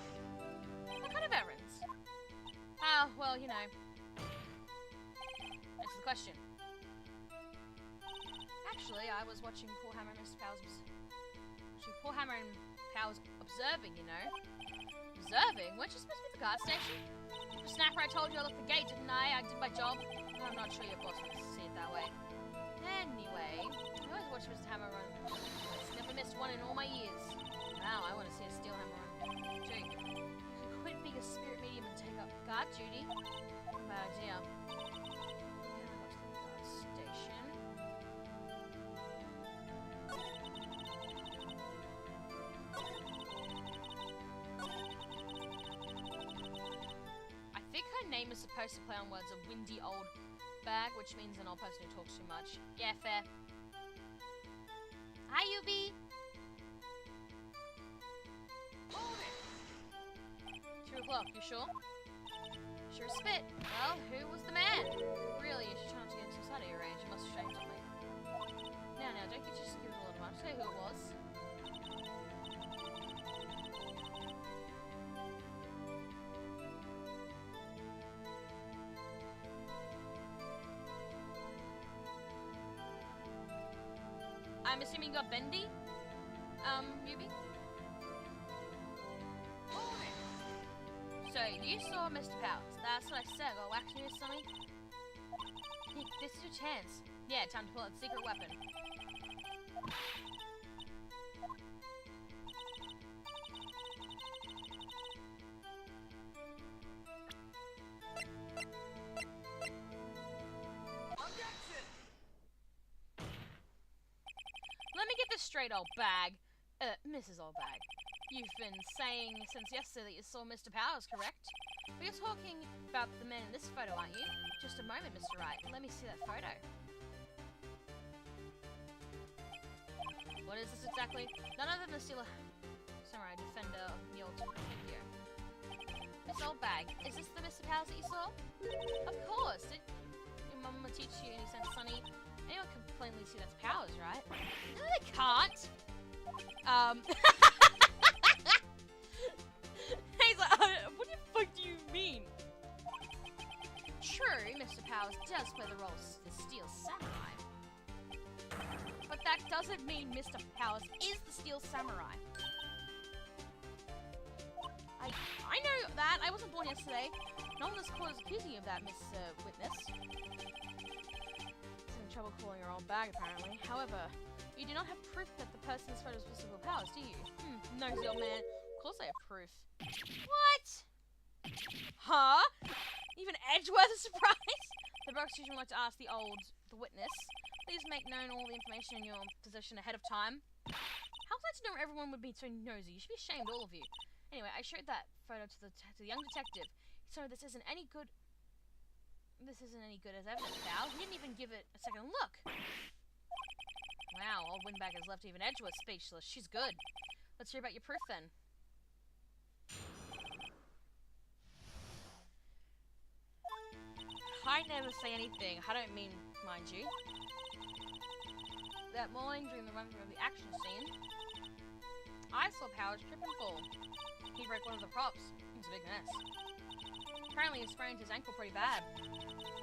What kind of errands? Ah, well, you know. Answer the question. Actually, I was watching poor Hammer and Mr. Powers. Actually, poor Hammer and Powers observing, you know. Observing? Weren't you supposed to be at the guard station? Snapper, I told you I locked the gate, didn't I? I did my job. I'm not sure your boss would see it that way. Anyway, I always watch Mr. Hammer run. Never missed one in all my years. Wow, I want to see a steel hammer run. Too. You can quit being a spirit medium and take up guard duty. Bad idea. Name is supposed to play on words of windy old bag, which means an old person who talks too much. Yeah, fair. Hi, Yubi! 2 o'clock, you sure? Sure as spit. Well, who was the man? Really, you should try not to get too side of your range. You must have shamed something. Now, don't you just give it a lot of time. Say who it was. I'm assuming you got Bendy? Yubi? So, you saw Mr. Powers. That's what I said. Got wax news, Sonny? Nick, this is your chance. Yeah, time to pull out the secret weapon. Let me get this straight, old bag. Mrs. Old Bag. You've been saying since yesterday that you saw Mr. Powers, correct? But you're talking about the man in this photo, aren't you? Just a moment, Mr. Wright. Let me see that photo. What is this exactly? None other than the Steel Samurai defender of the old here. Miss Old Bag, is this the Mr. Powers that you saw? Of course. Did your mum teach you any sense, Sonny? Anyone can plainly see that's Powers, right? No, they can't. He's like, what the fuck do you mean? True, Mr. Powers does play the role of the Steel Samurai. But that doesn't mean Mr. Powers is the Steel Samurai. I know that. I wasn't born yesterday. No one in this court is accusing you of that, Miss Witness. Trouble calling your old bag, apparently. However, you do not have proof that the person's photo's physical powers, do you? Nosy old man. Of course I have proof. What? Huh? Even Edgeworth is surprised? The prosecution would like to ask the witness, please make known all the information in your possession ahead of time. How was I to know everyone would be so nosy? You should be ashamed, all of you. Anyway, I showed that photo to the young detective. So this isn't any good. This isn't any good as evidence, Val. He didn't even give it a second look. Wow, old Windbag has left even Edgeworth speechless. She's good. Let's hear about your proof, then. I never say anything. I don't mean, mind you. That morning, during the run-through of the action scene, I saw Powers trip and fall. He broke one of the props. It was a big mess. Apparently he sprained his ankle pretty bad.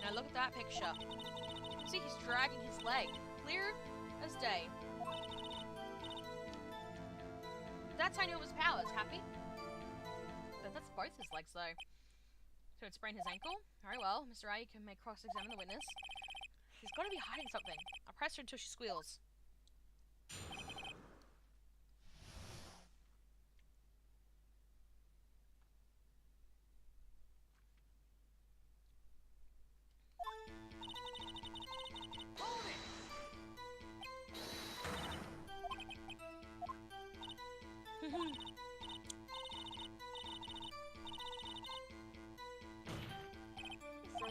Now look at that picture. See, he's dragging his leg. Clear as day. That's how I knew it was Powers. Happy? But that's both his legs, though. So it sprained his ankle? Very well. Mr. A, you can make cross-examine the witness. He's got to be hiding something. I'll press her until she squeals.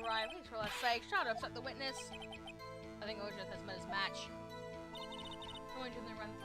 arrive. Please, for God's sake, try to upset the witness. I think Ojo has met his match. I'm going to do the run-throughs.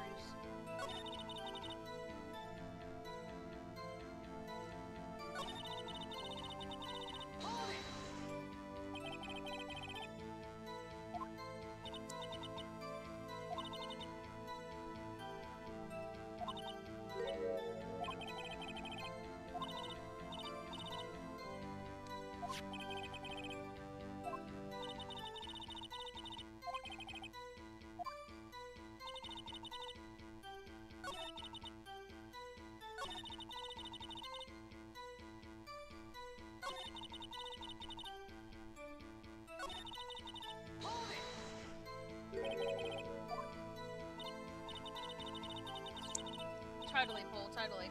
Totally, Paul, totally.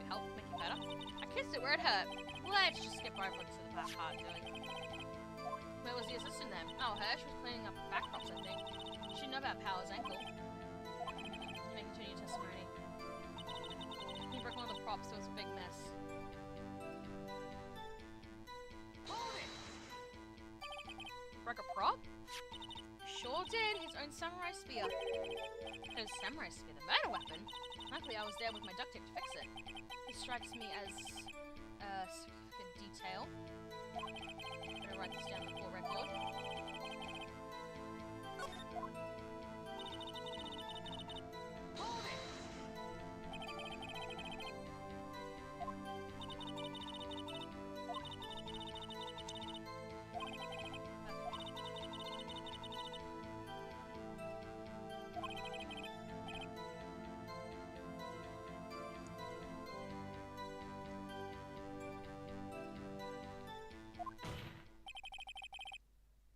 Help make it better. I kissed it where it hurt. Let's just skip over to the back part doing. Where was the assistant then? Oh, her? She was cleaning up back props, I think. She didn't know about Power's ankle. You may continue testimony. He broke one of the props, so it was a big mess. Broke a prop? Sure did. His own samurai spear. His samurai spear, the murder weapon? Luckily, I was there with my duct tape to fix it. It strikes me as a significant detail. I'm gonna write this down for record.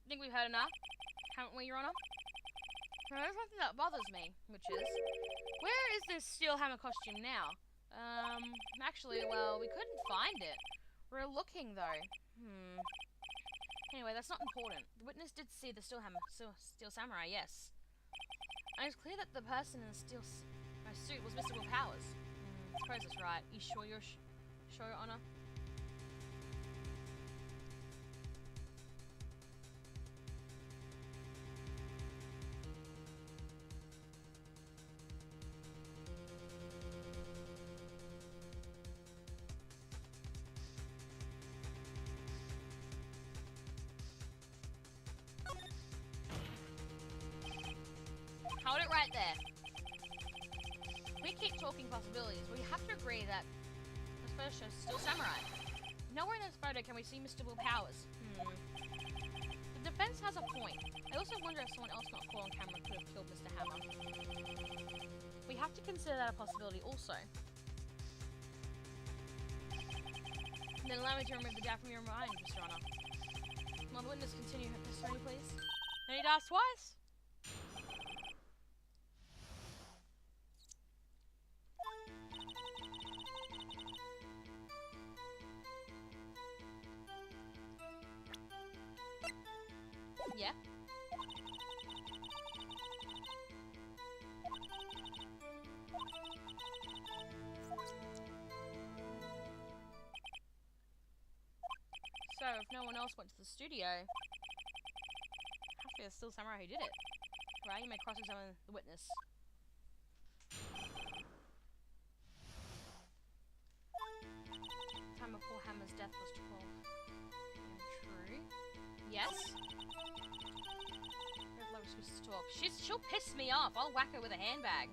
I think we've heard enough, haven't we, Your Honor? There's something that bothers me, which is, where is this steel hammer costume now? Actually, well, we couldn't find it. We're looking, though. Anyway, that's not important. The witness did see the steel samurai, yes. And it's clear that the person in the steel suit was Mr. Will Powers. I suppose that's right. You sure Your Honor? Hold it right there. We keep talking possibilities, but we have to agree that this photo shows still samurai. Nowhere in this photo can we see Mr. Will Powers. The defense has a point. I also wonder if someone else not caught on camera could have killed Mr. Hammer. We have to consider that a possibility also. Then allow me to remove the doubt from your mind, Mr. Honor. Will the witness continue her testimony, please? I need to ask twice. Yeah. So, if no one else went to the studio, hopefully there's still samurai who did it. Right, you may cross-examine the witness. Time before Hammer's death was 12. True. Yes? To talk. She'll piss me off. I'll whack her with a handbag.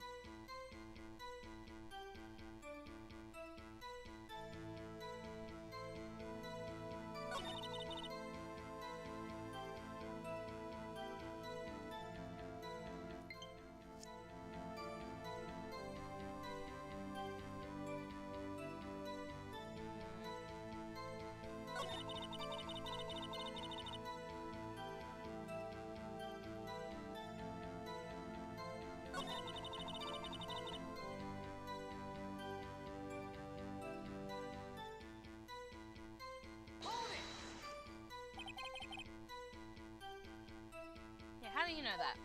How do you know that?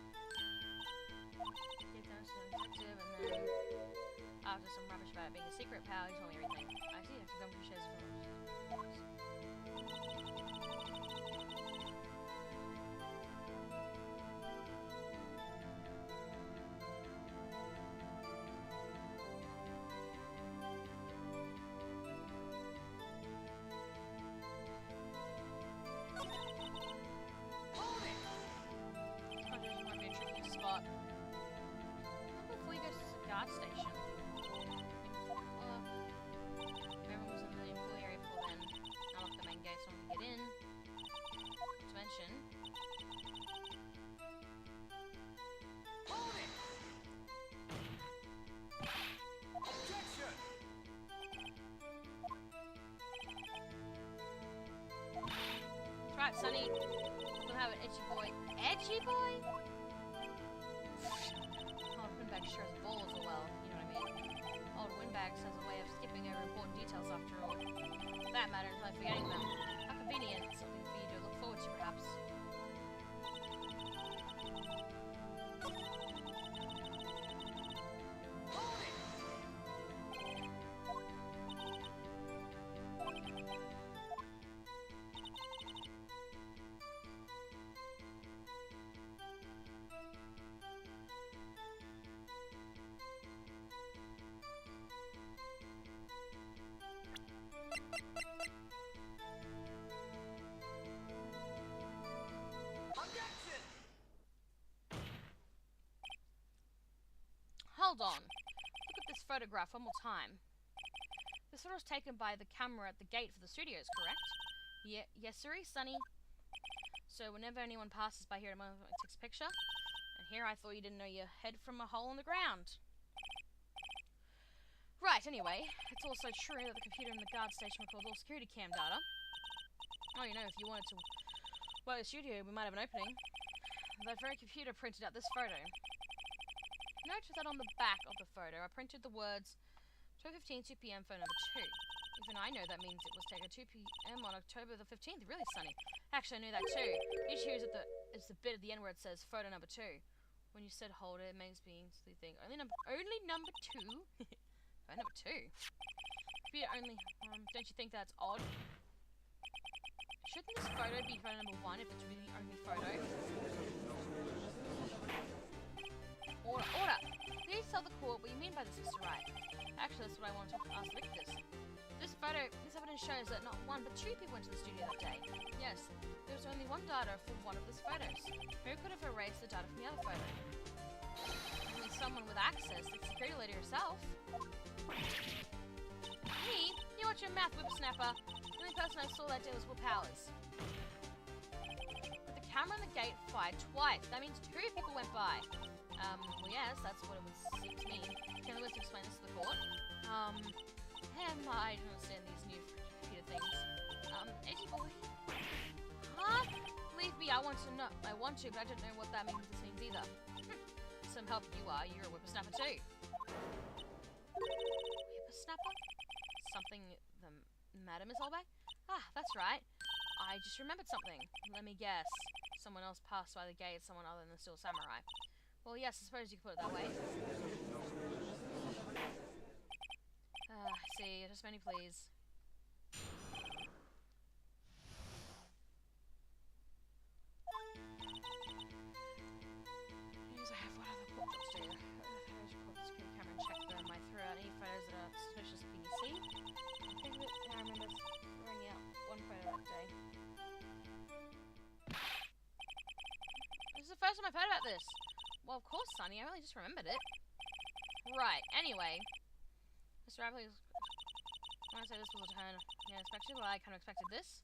Get down to detective and then after some rubbish about about it being a secret power. He told me everything. I see. I have to come from shares from. Station. Everyone was in the employee area before then. I locked the main gate so I could get in. Not to mention. Objection! That's right, Sonny. We'll have an edgy boy. Edgy boy? Windbag sure has balls as well, you know what I mean? Old Windbags has a way of skipping over important details after all. For that matter, until I'm forgetting them. How convenient. Something for you to look forward to, perhaps. Hold on. Look at this photograph one more time. This photo was taken by the camera at the gate for the studios, correct? Yes, sir, Sonny. So whenever anyone passes by here at a moment, it takes a picture. And here I thought you didn't know your head from a hole in the ground. Right, anyway, it's also true that the computer in the guard station records all security cam data. Oh, you know, if you wanted to work the studio, we might have an opening. That very computer printed out this photo. Note that on the back of the photo, I printed the words 12:15, 2 p.m. phone number 2. Even I know that means it was taken 2 p.m. on October the 15th. Really, Sonny. Actually, I knew that too. The issue is that it's the bit at the end where it says photo number 2. When you said hold it makes me instantly think only number 2. Phone number 2. Computer only. Don't you think that's odd? Shouldn't this photo be photo number 1 if it's really only photo? Order! Please tell the court what you mean by this, Mr. Wright. Actually, that's what I want to ask Victor. This evidence shows that not 1 but 2 people went to the studio that day. Yes, there was only one data for one of these photos. Who could have erased the data from the other photo? Only someone with access, the security lady herself. Me? You watch your mouth, whippersnapper. The only person I saw that day was Will Powers. But the camera on the gate fired twice. That means 2 people went by. Well, yes, that's what it would seem to me. Can the witness explain this to the court? I don't understand these new computer things. Edgy boy? Huh? Believe me, I want to know. I want to, but I don't know what that means either. Some help you are. You're a whippersnapper too. Whippersnapper? Something the matter, Miss Olbay? Ah, that's right. I just remembered something. Let me guess. Someone else passed by the gate, someone other than the Steel Samurai. Well, yes, I suppose you could put it that way. I see. Just many, please. I have one other port to do. I should call the security camera and check them. I threw out any photos that are suspicious of PDC. I think that I remember throwing out one photo that day. This is the first time I've heard about this. Well, of course, Sonny. I really just remembered it. Right. Anyway, Mr. Rapley, when I say this was a turn unexpected, well, I kind of expected this.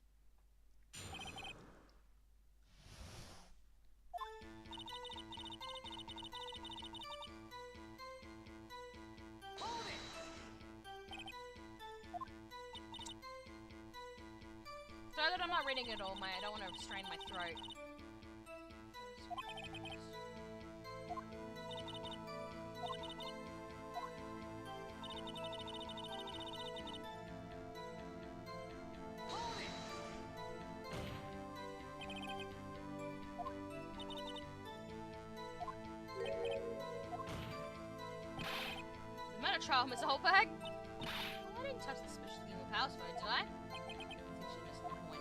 So that I'm not reading it all, I don't want to strain my throat. that trial, Miss Holbag? Well, I didn't touch the special game of house phone, did I? She missed the point.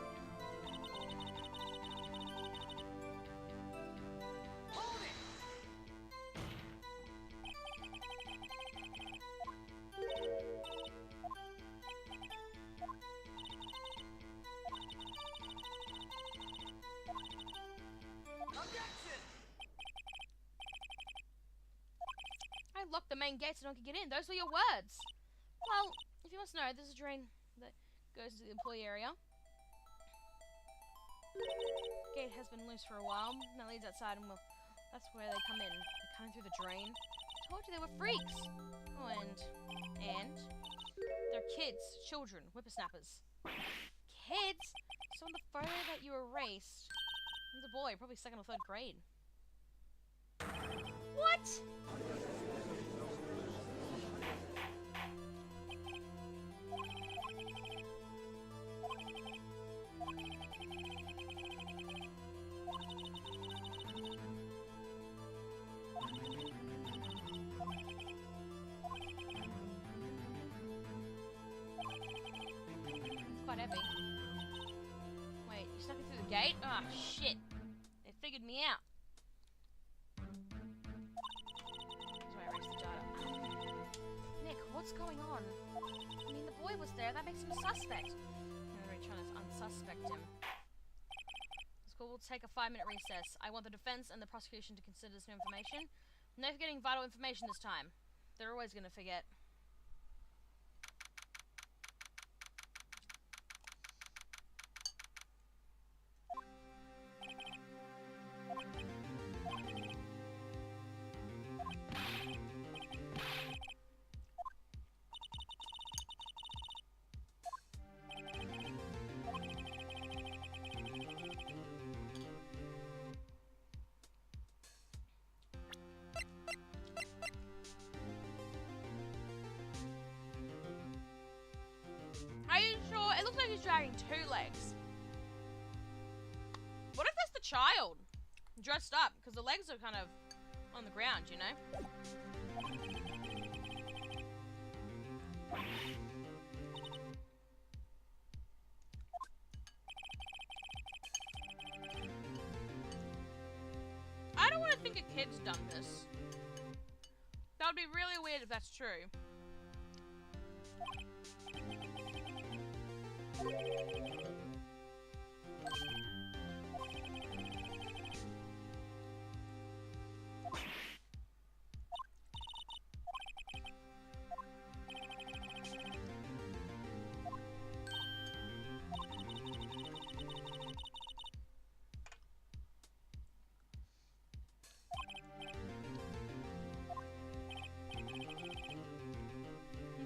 Hold it! Objection! I locked the main gate so no one could get in. Those were your words. Well, if you must know, there's a drain that goes to the employee area. The gate has been loose for a while. And that leads outside, and well, that's where they come in. They're coming through the drain. I told you they were freaks. Oh, and they're kids, children, whippersnappers. Kids? So in the photo that you erased, there's a boy, probably second or third grade. What? It's quite heavy. Wait, you snuck it through the gate? Ah, shit. They figured me out. That's why I erased the data. Nick, what's going on? I mean, the boy was there. That makes him a suspect. I'm really trying to unsuspect him. The school will take a 5-minute recess. I want the defense and the prosecution to consider this new information. No forgetting vital information this time. They're always going to forget. Are you sure? It looks like he's dragging 2 legs. What if that's the child? Dressed up, because the legs are kind of on the ground, you know? I don't want to think a kid's done this. That would be really weird if that's true.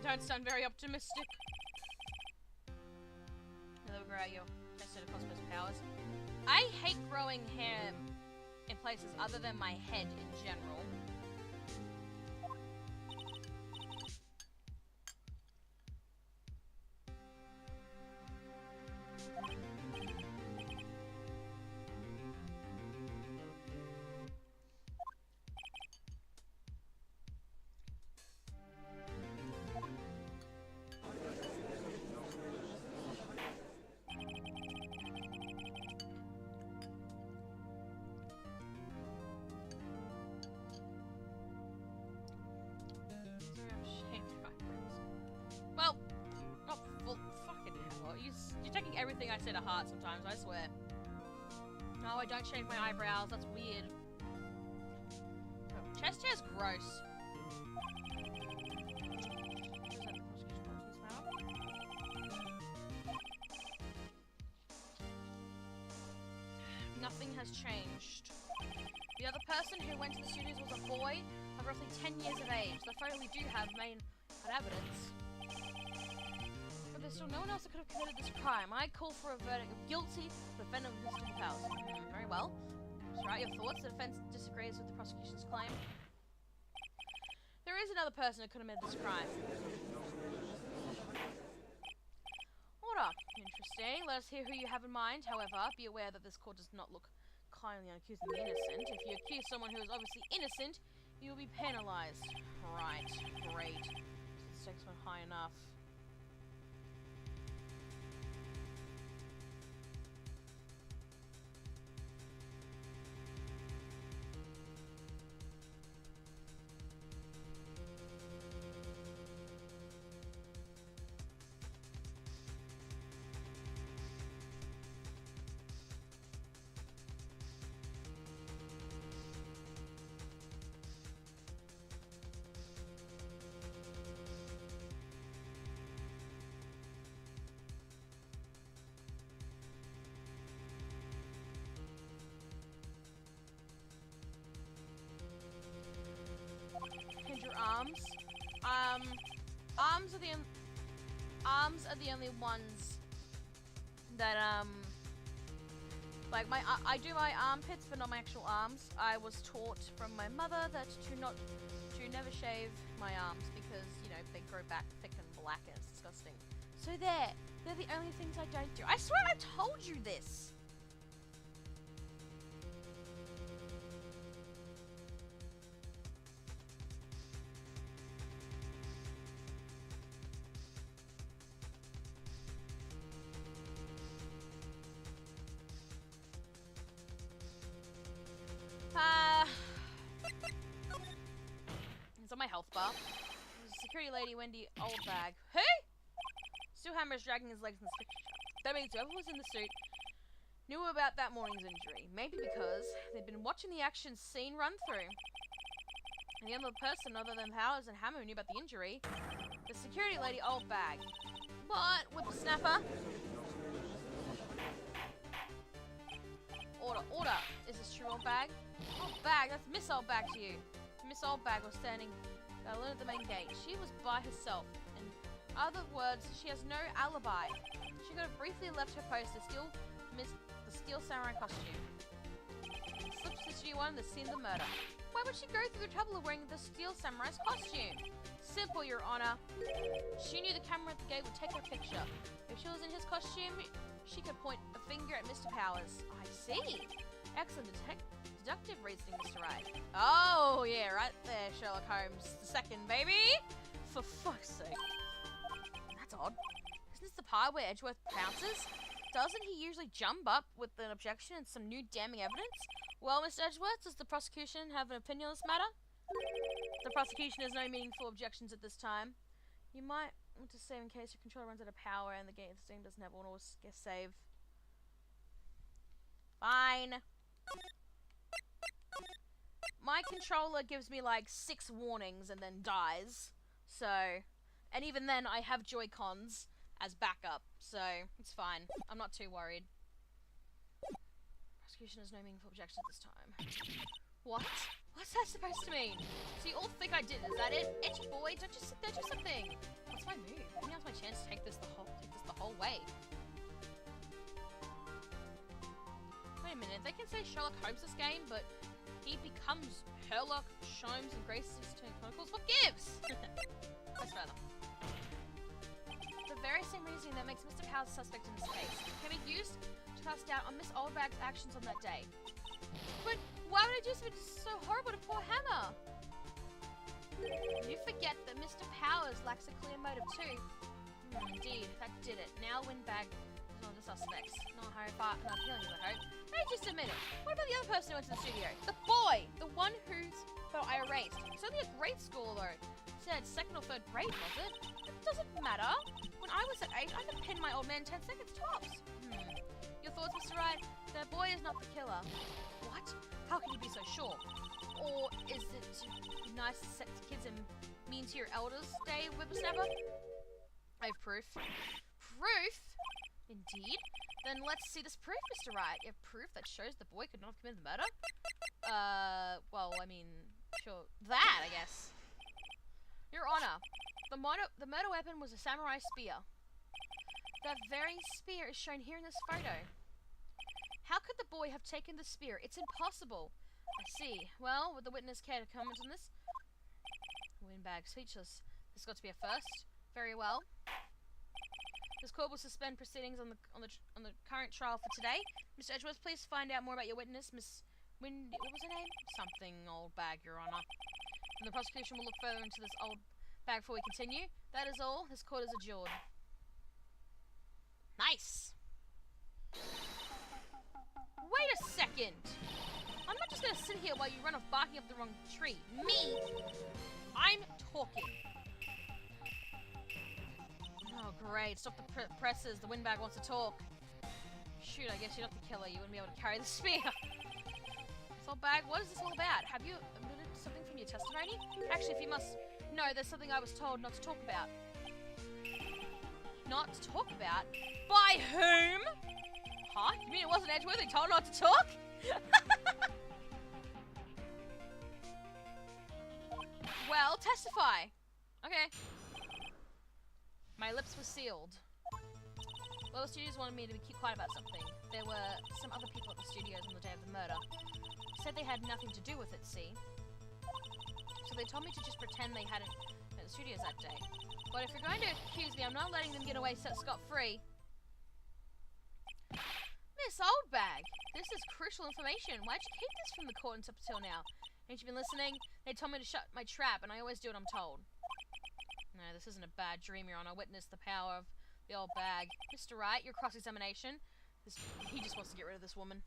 Don't sound very optimistic. They'll grow out your tested cosmos powers. I hate growing hair in places other than my head in general. Well, oh, well, fucking hell. You're taking everything I say to heart sometimes, I swear. No, I don't shave my eyebrows, that's weird. Oh, chest hair's gross. Nothing has changed. The other person who went to the studios was a boy of roughly 10 years of age. The photo we do have may have evidence. But there's still no one else that could have committed this crime. I call for a verdict of guilty for defendant of Mr. House. Very well. Just write your thoughts. The defense disagrees with the prosecution's claim. There is another person who could have committed this crime. Order. Interesting. Let us hear who you have in mind. However, be aware that this court does not look kindly on accusing the innocent. If you accuse someone who is obviously innocent, you will be penalized. Right. Great. enough. And your arms. Arms are the only ones that like I do my armpits, but not my actual arms. I was taught from my mother that to never shave my arms because you know they grow back thick and black and it's disgusting. So they're the only things I don't do. I swear I told you this. It's on my health bar. Security lady Wendy Oldbag. Hey! Steelhammer is dragging his legs in this picture. That means whoever was in the suit knew about that morning's injury. Maybe because they'd been watching the action scene run through. And the other person other than Powers and Hammer who knew about the injury, the security lady Oldbag. But Whippersnapper. Order. Is this true, Oldbag? Oldbag, that's Miss Oldbag to you. Miss Oldbag was standing alone at the main gate. She was by herself. In other words, she has no alibi. She could have briefly left her post to steal the Steel Samurai costume. Slipped to G1 to scene the murder. Why would she go through the trouble of wearing the Steel Samurai's costume? Simple, Your Honor. She knew the camera at the gate would take her picture. If she was in his costume, she could point a finger at Mr. Powers. I see. Excellent deductive reasoning, Mr. Wright. Oh, yeah, right there, Sherlock Holmes. The second, baby! For fuck's sake. That's odd. Isn't this the part where Edgeworth pounces? Doesn't he usually jump up with an objection and some new damning evidence? Well, Mr. Edgeworth, does the prosecution have an opinion on this matter? The prosecution has no meaningful objections at this time. You might want to save in case your controller runs out of power and the game doesn't have an auto save. Fine. My controller gives me like 6 warnings and then dies. So, and even then I have Joy-Cons as backup, so it's fine. I'm not too worried. Prosecution has no meaningful objection at this time. What? What's that supposed to mean? So you all think I did it, is that it? Itchy boy, don't just sit there, do something. What's my move? Maybe now's my chance to take this the whole way. Wait a minute, they can say Sherlock Holmes this game, but he becomes Sherlock Holmes and Grace's Chronicles. What gives? Let's further. The very same reasoning that makes Mr. Powers a suspect in this case can be used to cast doubt on Miss Oldbag's actions on that day. But why would I do something so horrible to poor Hammer? You forget that Mr. Powers lacks a clear motive too. Indeed, that did it. Now Windbag is one of the suspects. Not killing you, I hope. Hey, just a minute. What about the other person who went to the studio? The boy! The one whose photo I erased. It's only a grade school though. It said 2nd or 3rd grade, was it? It doesn't matter. When I was that age, I could pin my old man 10 seconds tops. Your thoughts, Mr. Wright? The boy is not the killer. What? How can you be so sure? Or is it nice to set kids and mean to your elders, Dave Whippersnapper? I have proof. Proof? Indeed. Then let's see this proof, Mr. Wright. You have proof that shows the boy could not have committed the murder? Well, I mean, sure. That, I guess. Your Honor, the murder weapon was a samurai spear. That very spear is shown here in this photo. How could the boy have taken the spear? It's impossible. I see. Well, would the witness care to comment on this? Windbag speechless. This has got to be a first. Very well. This court will suspend proceedings on the current trial for today. Mr. Edgeworth, please find out more about your witness, Miss What was her name? Something Oldbag, Your Honor. And the prosecution will look further into Back before we continue. That is all. This court is adjourned. Nice. Wait a second. I'm not just gonna sit here while you run off barking up the wrong tree. Me? I'm talking. Oh, great. Stop the presses. The windbag wants to talk. Shoot, I guess you'd have to kill her. You wouldn't be able to carry the spear. Saltbag, what is this all about? Have you omitted something from your testimony? Actually, if you must know, there's something I was told not to talk about. Not to talk about? By whom? Huh? You mean it wasn't Edgeworth who told not to talk? Well, testify. Okay. My lips were sealed. Well, the studios wanted me to keep quiet about something. There were some other people at the studios on the day of the murder. Said they had nothing to do with it, see? So they told me to just pretend they hadn't been at the studios that day. But if you're going to accuse me, I'm not letting them get away scot-free. Miss Oldbag, this is crucial information. Why'd you keep this from the court up until now? Ain't you been listening? They told me to shut my trap, and I always do what I'm told. No, this isn't a bad dream, Your Honor. Witness the power of the old bag. Mr. Wright, your cross-examination. He just wants to get rid of this woman.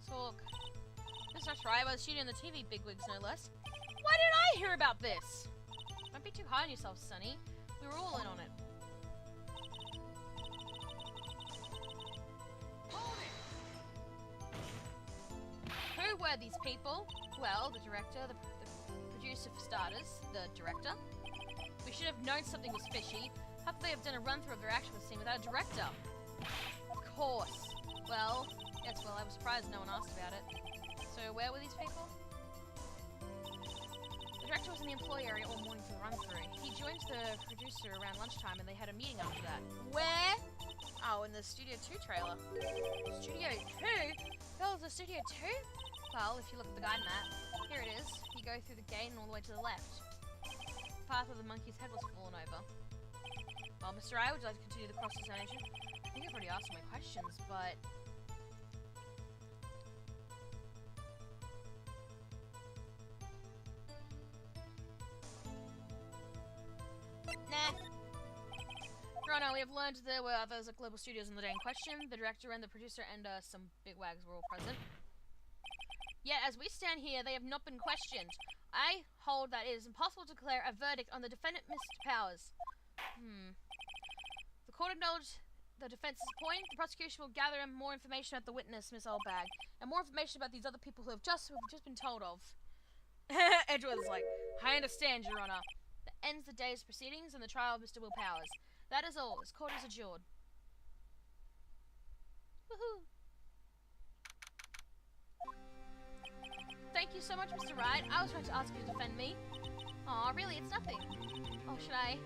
Talk. Mr. Wright was shooting the TV bigwigs, no less. Why didn't I hear about this? Don't be too hard on yourself, Sonny. We were all in on it. Who were these people? Well, the director, the producer for starters, the director. We should have known something was fishy. How could they have done a run-through of their actual scene without a director? Of course. Well, yes, well, I was surprised no one asked about it. So, where were these people? The director was in the employee area all morning for the run-through. He joined the producer around lunchtime and they had a meeting after that. Where? Oh, in the Studio 2 trailer. Studio 2? Oh, the Studio 2? Well, if you look at the guide map, here it is. You go through the gate and all the way to the left. The path of the monkey's head was fallen over. Well, Mr. I, would you like to continue the cross-examination? I think I've already asked my questions, but... Nah. Rona, we have learned there were others at Global Studios on the day in question. The director and the producer and some bigwags were all present. Yet, as we stand here, they have not been questioned. I hold that it is impossible to declare a verdict on the defendant, Mr. Powers. The court acknowledged the defense's point. The prosecution will gather more information about the witness, Miss Oldbag, and more information about these other people who have just been told of. Edgeworth is like, I understand, Your Honor. That ends the day's proceedings and the trial of Mr. Will Powers. That is all. This court is adjourned. Woohoo! Thank you so much, Mr. Wright. I was trying to ask you to defend me. Aw, really, it's nothing. Oh, should I?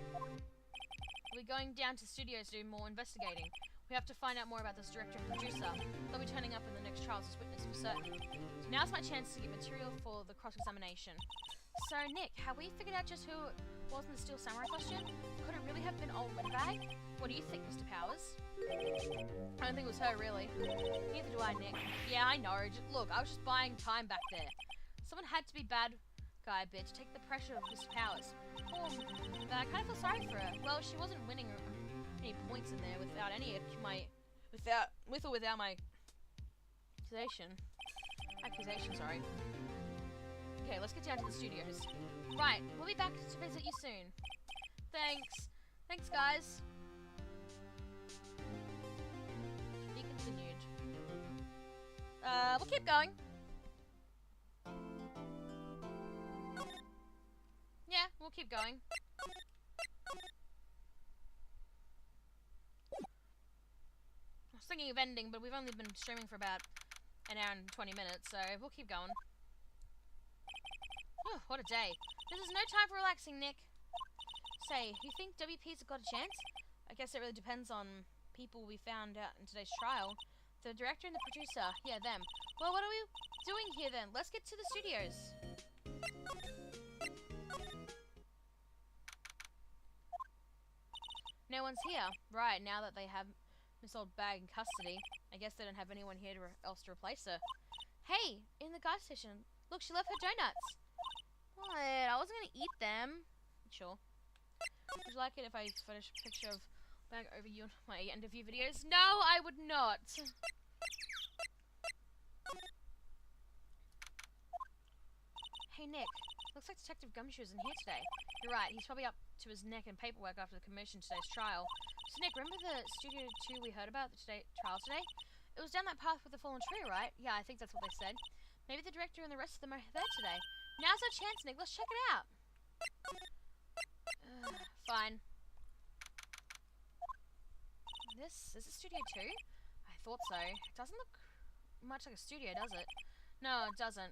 We're going down to studios to do more investigating. We have to find out more about this director and producer. They'll be turning up in the next trials as witness for certain. So now's my chance to get material for the cross-examination. So, Nick, have we figured out just who it was in the Steel Samurai question? Could it really have been Old Windbag? What do you think, Mr. Powers? I don't think it was her, really. Neither do I, Nick. Yeah, I know. Look, I was just buying time back there. Someone had to be bad guy, bitch. Take the pressure of Mr. Powers. But I kind of feel sorry for her. Well, she wasn't winning any points in there without any of my... with or without my... Accusation, sorry. Okay, let's get down to the studios. Right, we'll be back to visit you soon. Thanks. Thanks, guys. To be continued. We'll keep going. Yeah, we'll keep going. I was thinking of ending, but we've only been streaming for about an hour and 20 minutes, so we'll keep going. Whew, what a day. This is no time for relaxing, Nick. Say, you think WP's got a chance? I guess it really depends on people we found out in today's trial. The director and the producer. Yeah, them. Well, what are we doing here then? Let's get to the studios. No one's here. Right, now that they have Miss Old Bag in custody. I guess they don't have anyone here else to replace her. Hey, in the gas station. Look, she left her donuts. What? I wasn't gonna eat them. Sure. Would you like it if I finish a picture of Bag over you on my end of view videos? No, I would not. Hey, Nick. Looks like Detective Gumshoe's in here today. You're right, he's probably up to his neck in paperwork after the commission today's trial. So, Nick, remember the Studio 2 we heard about trial today? It was down that path with the fallen tree, right? Yeah, I think that's what they said. Maybe the director and the rest of them are there today. Now's our chance, Nick. Let's check it out. Fine. This is a Studio 2? I thought so. It doesn't look much like a studio, does it? No, it doesn't.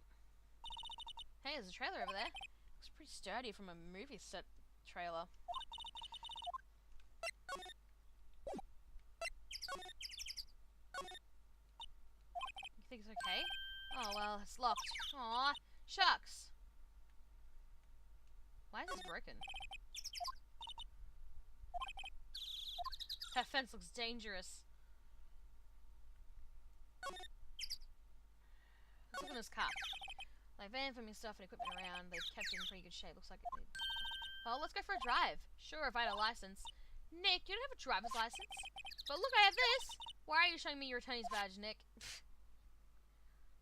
Hey, there's a trailer over there. Looks pretty sturdy from a movie set trailer. You think it's okay? Oh, well, it's locked. Aw, shucks. Why is this broken? That fence looks dangerous. Let's look in this car. Like van filming stuff and equipment around, they've kept it in pretty good shape. Looks like it. Well, let's go for a drive. Sure, if I had a license. Nick, you don't have a driver's license. But look, I have this. Why are you showing me your attorney's badge, Nick?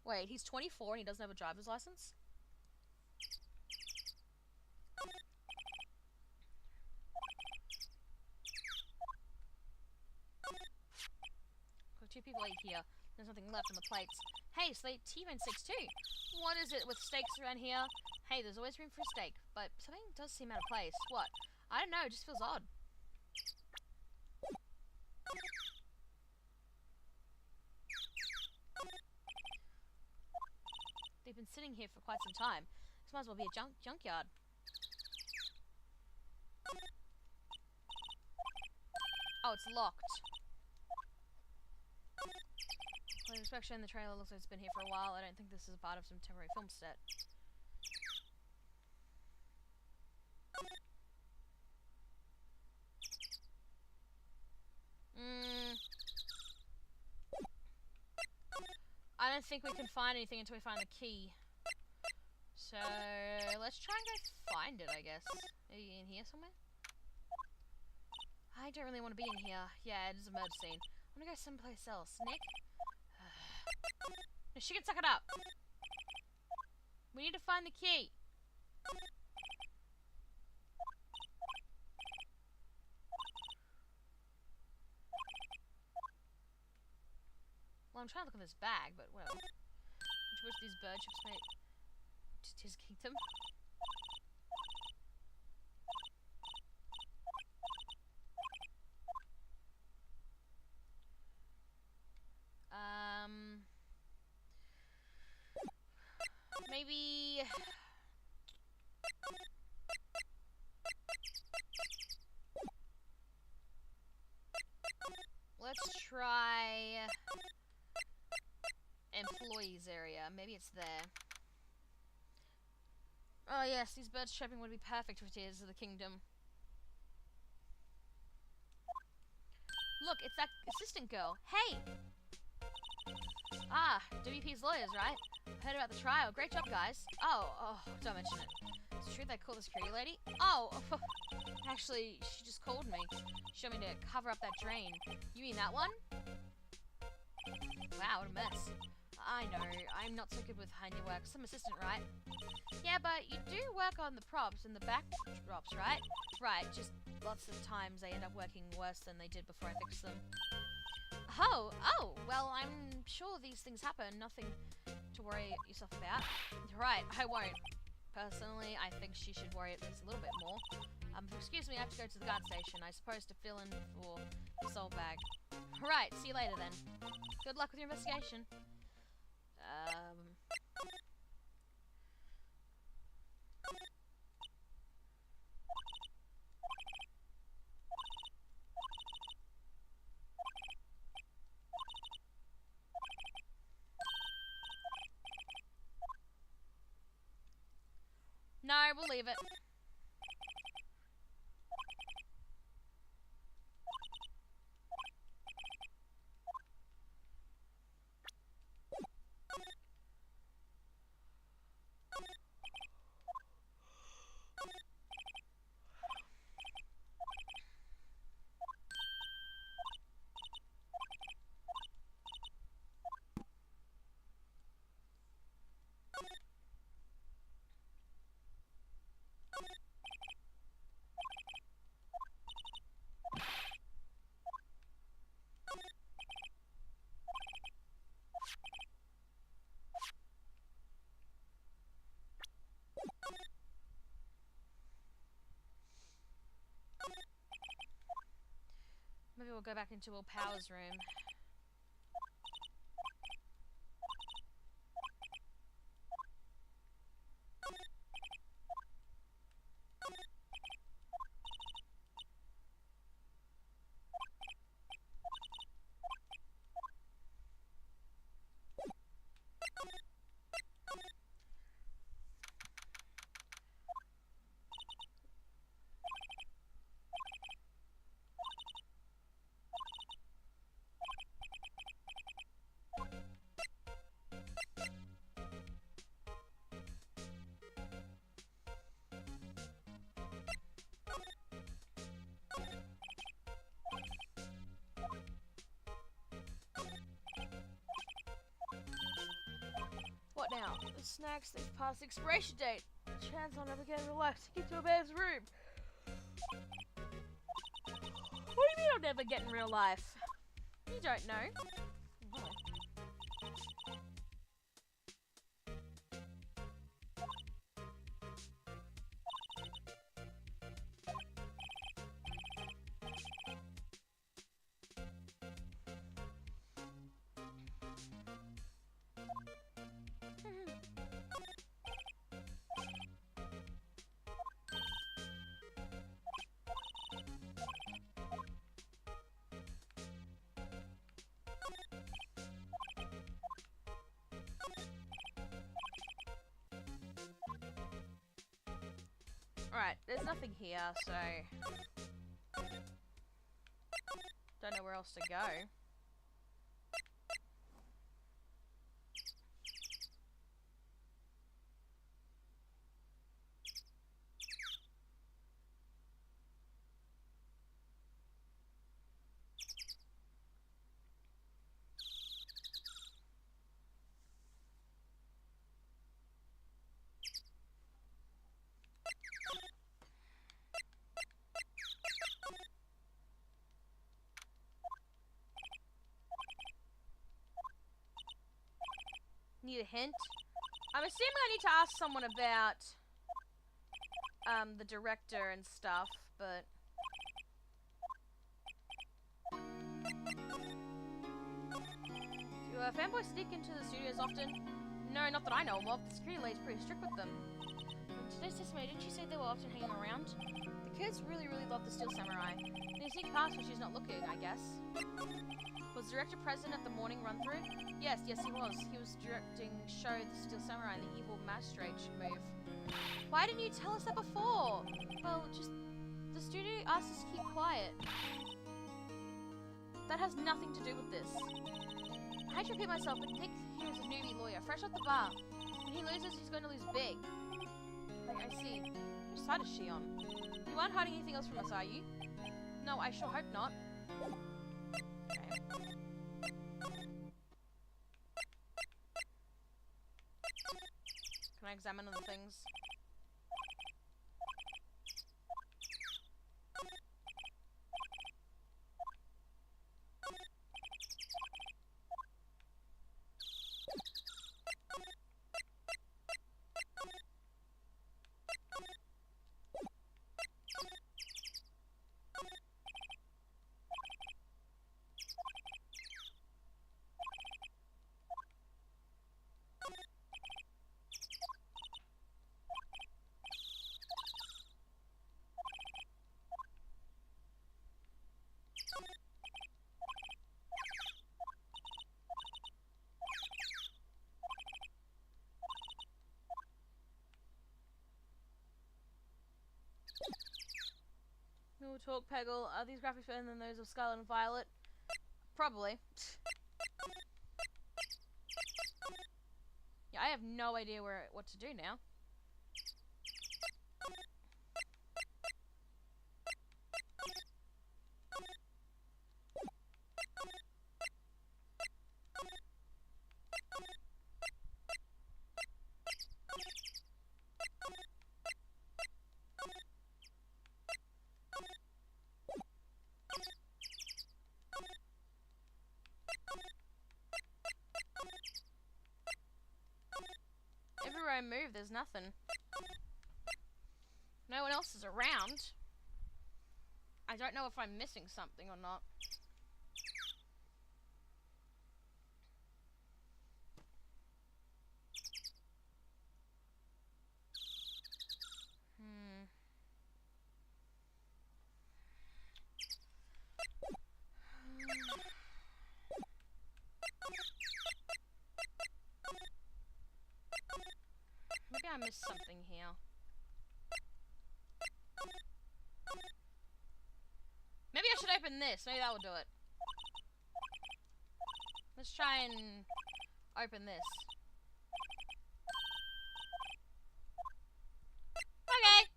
Wait, he's 24 and he doesn't have a driver's license? Got 2 people eat here. There's nothing left on the plates. Hey, so they T-bone steaks too. What is it with steaks around here? Hey, there's always room for a steak, but something does seem out of place. What? I don't know, it just feels odd. They've been sitting here for quite some time. This might as well be a junkyard. Oh, it's locked. The inspection in the trailer looks like it's been here for a while. I don't think this is a part of some temporary film set. I don't think we can find anything until we find the key. So, let's try and go find it, I guess. Maybe in here somewhere? I don't really want to be in here. Yeah, it is a murder scene. I'm gonna go someplace else. Nick? No, she can suck it up. We need to find the key. Well, I'm trying to look in this bag, but whatever. Which wish these bird chips made to his kingdom. Maybe... Let's try... employees area. Maybe it's there. Oh yes, these birds chirping would be perfect for Tears of the Kingdom. Look, it's that assistant girl. Hey! Ah, WP's lawyers, right? Heard about the trial. Great job, guys. Oh, don't mention it. It's true they called the security lady? Oh, actually, she just called me. She wanted me to cover up that drain. You mean that one? Wow, what a mess. I know, I'm not so good with handiwork. Some assistant, right? Yeah, but you do work on the props and the backdrops, right? Right, just lots of times they end up working worse than they did before I fixed them. Oh, well, I'm sure these things happen. Nothing to worry yourself about. Right, I won't. Personally, I think she should worry at least a little bit more. Excuse me, I have to go to the guard station. I suppose to fill in for the soul bag. Right, see you later then. Good luck with your investigation. No, we'll leave it. Maybe we'll go back into Will Power's room. What now? The snacks, they've passed the expiration date. Chance I'll never get in real life to get to a bear's room. What do you mean I'll never get in real life? You don't know. Alright, there's nothing here, so... don't know where else to go. Need a hint? I'm assuming I need to ask someone about the director and stuff, but do fanboys sneak into the studios often? No, not that I know of. The security lady's pretty strict with them. In today's testimony, didn't she say they were often hanging around? The kids really love the Steel Samurai. They sneak past when she's not looking, I guess. Was the director present at the morning run-through? Yes, he was. He was directing show The Steel Samurai and the evil magistrate move. Why didn't you tell us that before? Well, just... the studio asked us to keep quiet. That has nothing to do with this. I hate to repeat myself, but Nick here is a newbie lawyer, fresh off the bar. When he loses, he's going to lose big. I see. Which side is she on? You aren't hiding anything else from us, are you? No, I sure hope not. Okay. Can I examine other things? We will talk, Peggle. Are these graphics better than those of Scarlet and Violet? Probably. Yeah, I have no idea what to do now. Everywhere I move, there's nothing. No one else is around. I don't know if I'm missing something or not. Maybe I missed something here. Maybe I should open this. Maybe that will do it. Let's try and open this. Okay.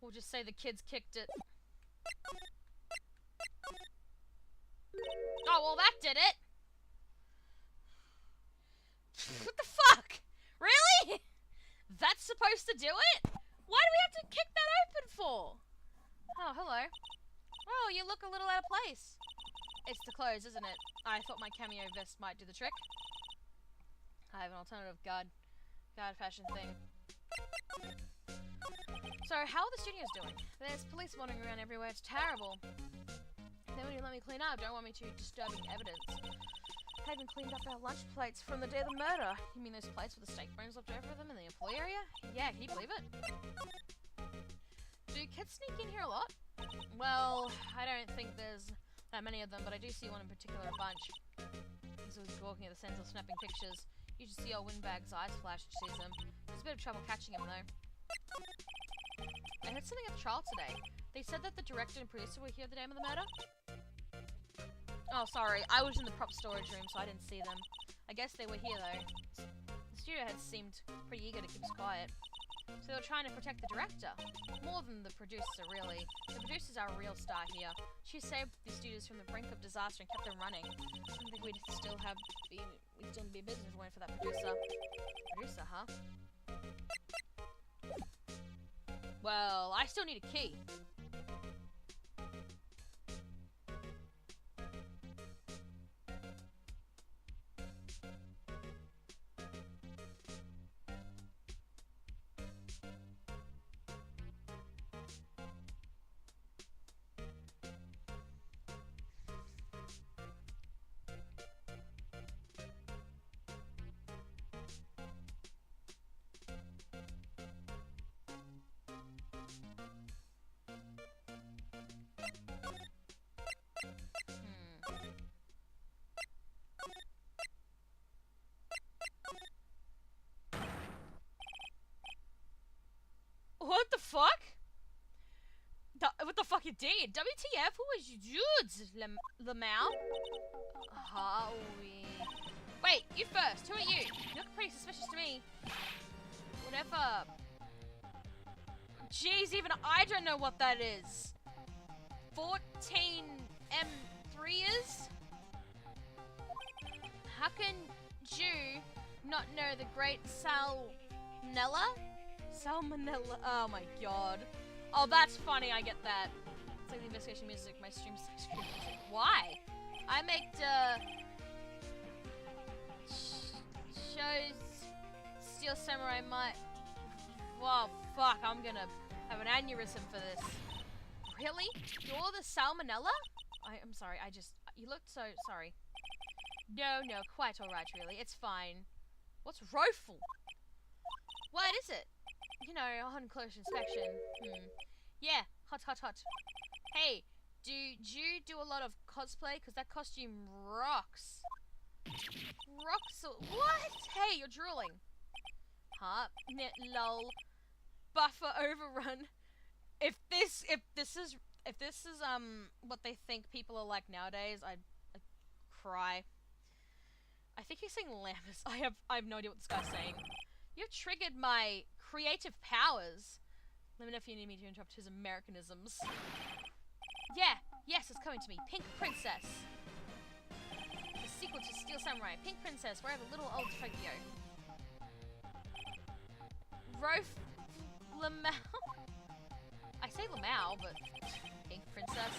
We'll just say the kids kicked it. Oh, well that did it! What the fuck? Really? That's supposed to do it? Why do we have to kick that open for? Oh, hello. Oh, you look a little out of place. It's the clothes, isn't it? I thought my cameo vest might do the trick. I have an alternative guard fashion thing. So, how are the studios doing? There's police wandering around everywhere. It's terrible. They won't even let me clean up. Don't want me to disturbing evidence. They even cleaned up our lunch plates from the day of the murder. You mean those plates with the steak bones left over them in the employee area? Yeah, can you believe it? Do kids sneak in here a lot? Well, I don't think there's that many of them, but I do see one in particular a bunch. He's always walking at the sense of snapping pictures. You should see old Windbag's eyes flash when she sees him. There's a bit of trouble catching him, though. I heard something at the trial today. They said that the director and producer were here the day of the murder. Oh, sorry. I was in the prop storage room, so I didn't see them. I guess they were here, though. The studio heads seemed pretty eager to keep us quiet. So they were trying to protect the director. More than the producer, really. The producer's our real star here. She saved the studios from the brink of disaster and kept them running. I don't think we'd still be in business if it weren't for that producer. Producer, huh? Well, I still need a key. What the fuck? What the fuck you did? WTF? Who was you dudes? Lamau? Howie. Wait, you first. Who are you? You look pretty suspicious to me. Whatever. Jeez, even I don't know what that is. 14M3 is? How can you not know the great Salmonella? Salmonella. Oh my god. Oh, that's funny. I get that. It's like the investigation music. My stream's music. Why? I make shows. Steel Samurai might. Wow, fuck. I'm gonna have an aneurysm for this. Really? You're the Salmonella? I'm sorry. You looked so sorry. No, quite alright, really. It's fine. What's Rofel? What is it? You know, on close inspection. Yeah, hot. Hey, do you do a lot of cosplay? Because that costume rocks. What? Hey, you're drooling. Huh? Lol. Buffer overrun. If this is what they think people are like nowadays, I'd cry. I think he's saying Lambus. I have no idea what this guy's saying. You've triggered my creative powers. Let me know if you need me to interrupt his Americanisms. Yeah, yes, it's coming to me. Pink Princess. The sequel to Steel Samurai. Pink Princess, where I have a little old Tokyo. Lamau. I say Lamau, but Pink Princess.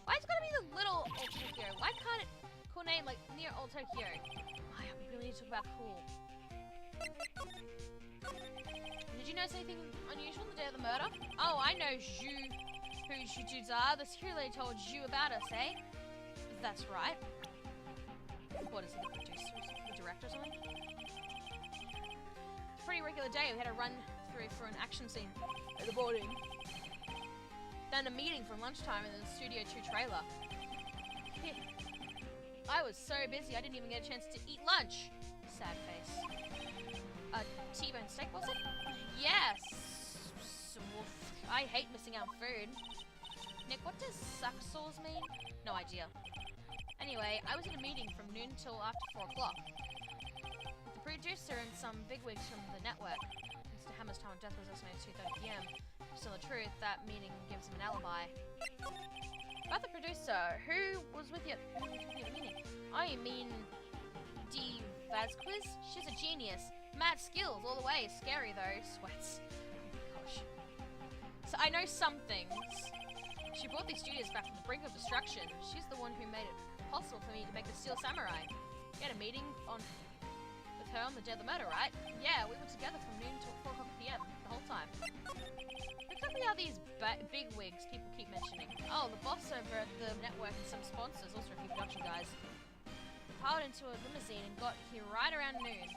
Why it's gotta be the little Old Tokyo? Why can't it cool name like near Old Tokyo? Oh, yeah, we really need to talk about cool. Did you notice anything unusual the day of the murder? Oh, I know who Judes are. The security lady told you about us, eh? That's right. What is he, the producer? The director or something? It's a pretty regular day. We had a run through for an action scene at the boarding. Then a meeting from lunchtime in the Studio 2 trailer. I was so busy I didn't even get a chance to eat lunch. Sad face. A T-bone steak, was it? Yes. I hate missing out on food. Nick, what does suck sauce mean? No idea. Anyway, I was in a meeting from noon till after 4 o'clock. With the producer and some bigwigs from the network. Mr. Hammer's time of death was estimated 2:30 p.m. Still the truth, that meeting gives him an alibi. About the producer, who was with you at the meeting? Oh, you mean Dee Vasquez? She's a genius. Mad skills all the way. Scary though. Sweats. Oh, gosh. So I know some things. She brought these studios back from the brink of destruction. She's the one who made it possible for me to make the Steel Samurai. We had a meeting with her on the day of the murder, right? Yeah, we were together from noon till 4 o'clock p.m. the whole time. Exactly how these big wigs people keep mentioning. Oh, the boss over at the network and some sponsors, also a few production guys. Piled into a limousine and got here right around noon.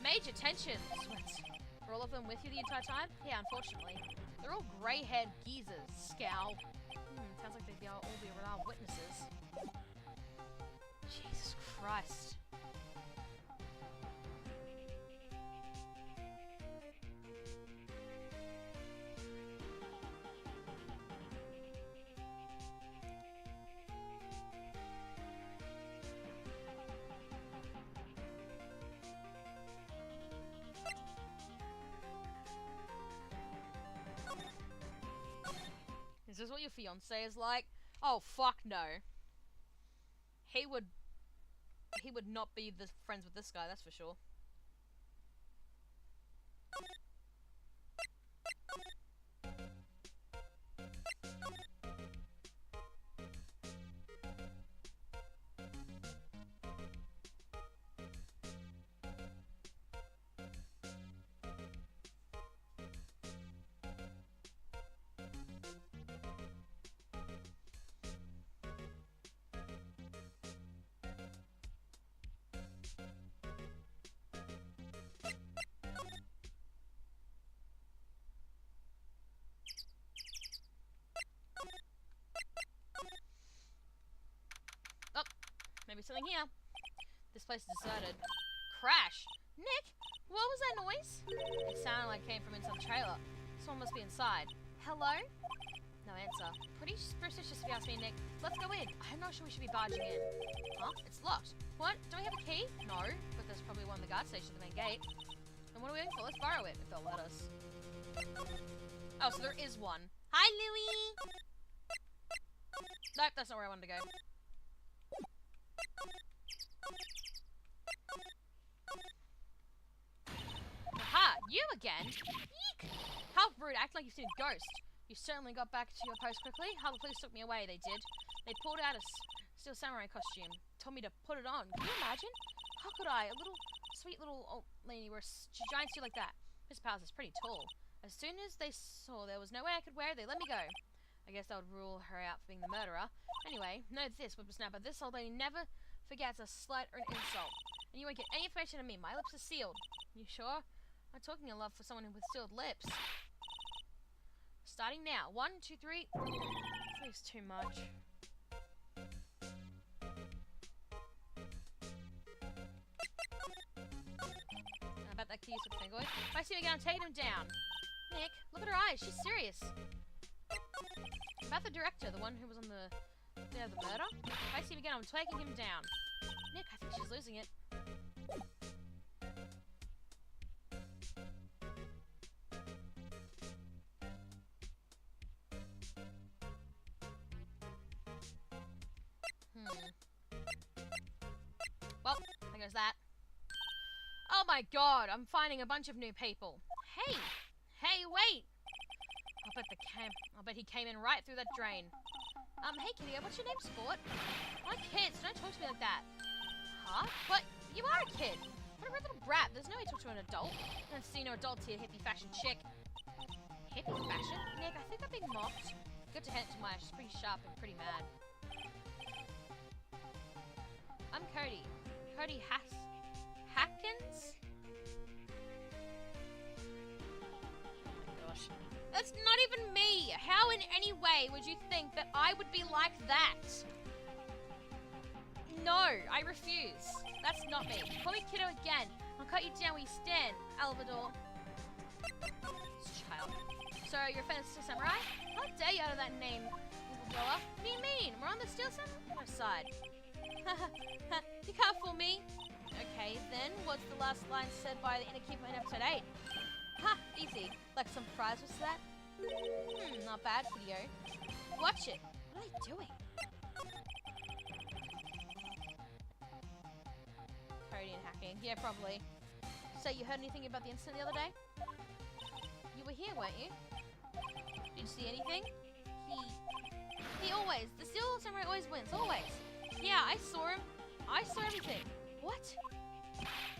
Major tensions. Were all of them with you the entire time? Yeah, unfortunately. They're all grey-haired geezers. Scowl. Sounds like they'd all be reliable witnesses. Jesus Christ. Is this what your fiance is like? Oh, fuck no. He would not be friends with this guy, that's for sure. Maybe something here. This place is deserted. Crash! Nick! What was that noise? It sounded like it came from inside the trailer. Someone must be inside. Hello? No answer. Pretty suspicious if you ask me, Nick. Let's go in. I'm not sure we should be barging in. Huh? It's locked. What? Do we have a key? No, but there's probably one at the guard station at the main gate. And what are we waiting for? Let's borrow it, if they'll let us. Oh, so there is one. Hi, Louie! Nope, that's not where I wanted to go. Aha! You again? Eek! How rude, act like you've seen a ghost. You certainly got back to your post quickly. How the police took me away, they did. They pulled out a Steel Samurai costume. Told me to put it on. Can you imagine? How could I? A little, sweet little old lady wear a giant suit like that. Miss Powers is pretty tall. As soon as they saw there was no way I could wear it, they let me go. I guess that would rule her out for being the murderer. Anyway, know this, whippersnapper. This old lady never forgets a slight or an insult. And you won't get any information on me. My lips are sealed. You sure? I'm talking in love for someone with sealed lips. Starting now. 1, 2, 3. Three's too much. I bet that key is what going. If I see him again, I'm taking him down. Nick, look at her eyes. She's serious. About the director, the one who was on the day of the murder. If I see him again, I'm taking him down. Nick, I think she's losing it. Well, there goes that. Oh my god, I'm finding a bunch of new people. Hey! Hey, wait! bet he came in right through that drain. Hey Kitty, what's your name, Sport? My kids, don't talk to me like that. Huh? But you are a kid. What a weird little brat. There's no way to talk to an adult. I don't see no adults here, hippie fashion chick. Hippie fashion? Nick, I think I'm being mocked. Good to hand it to Maya. She's pretty sharp and pretty mad. I'm Cody. Cody Hackins? Oh my gosh. That's not even me! How in any way would you think that I would be like that? No, I refuse. That's not me. Call me kiddo again. I'll cut you down where you stand, Alvador. This child. So, you're a fantasy samurai? How dare you out of that name, little goer? What do you mean? We're on the steel side. You can't fool me. Okay, then, what's the last line said by the Innkeeper in episode 8? Ha, easy. Like some prize was that? Not bad, video. Watch it. What are they doing? Cody and hacking. Yeah, probably. So, you heard anything about the incident the other day? You were here, weren't you? Did you see anything? He always. The Steel Samurai always wins. Always. Yeah, I saw him. I saw everything. What?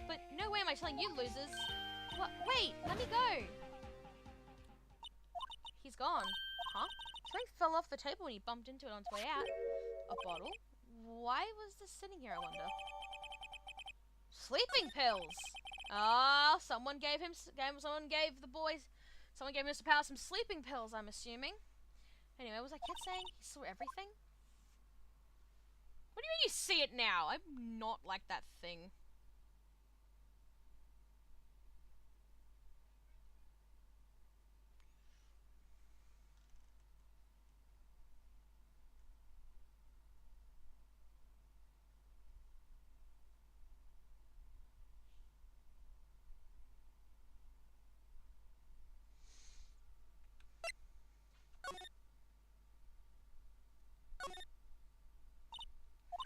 But no way am I telling you losers. What? Wait, let me go. He's gone. Huh? Something fell off the table when he bumped into it on its way out. A bottle? Why was this sitting here, I wonder? Sleeping pills! Ah, someone gave Mr. Power some sleeping pills, I'm assuming. Anyway, what was that kid saying? He saw everything? What do you mean you see it now? I'm not like that thing.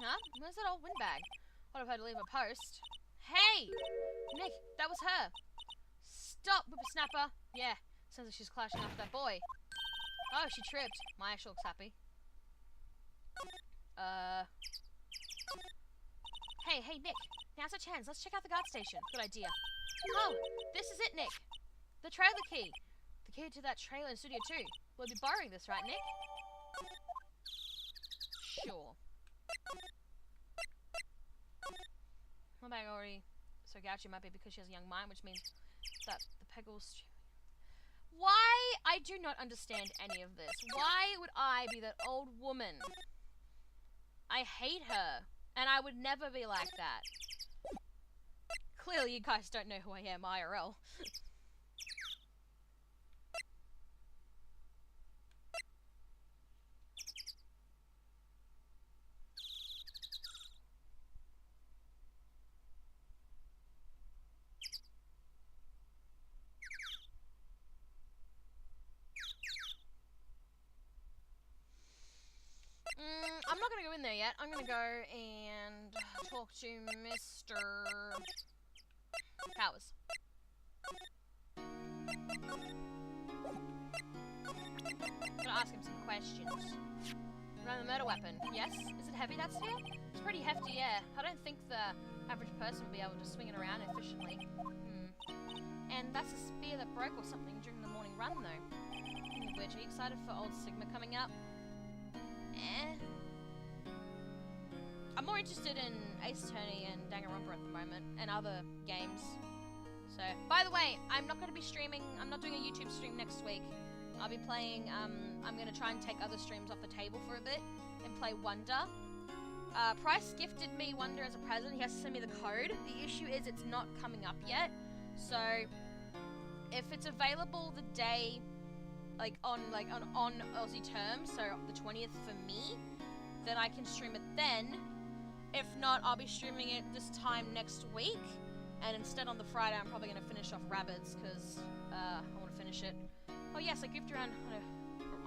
Huh? Where's that old windbag? What if I had to leave a post? Hey! Nick, that was her! Stop, whippersnapper! Yeah, sounds like she's clashing after that boy. Oh, she tripped. Maya sure looks happy. Hey, Nick. Now's our chance. Let's check out the guard station. Good idea. Oh, this is it, Nick. The trailer key. The key to that trailer in Studio 2. We'll be borrowing this, right, Nick? Sure. My bag already so gouchy might be because she has a young mind, which means that the Peggles... Why? I do not understand any of this. Why would I be that old woman? I hate her. And I would never be like that. Clearly you guys don't know who I am, IRL. I'm not gonna go in there yet. I'm gonna go and talk to Mr. Powers. I'm gonna ask him some questions. Run the murder weapon. Yes? Is it heavy, that spear? It's pretty hefty, yeah. I don't think the average person will be able to swing it around efficiently. And that's a spear that broke or something during the morning run, though. Which, are you excited for Old Sigma coming up? I'm more interested in Ace Attorney and Danganronpa at the moment, and other games. So, by the way, I'm not going to be streaming, I'm not doing a YouTube stream next week. I'll be playing, I'm going to try and take other streams off the table for a bit, and play Wonder. Price gifted me Wonder as a present, he has to send me the code. The issue is it's not coming up yet, so if it's available the day, on Aussie terms, so the 20th for me, then I can stream it then. If not, I'll be streaming it this time next week, and instead on the Friday I'm probably going to finish off Rabbids, because I want to finish it. Oh yes, I goofed around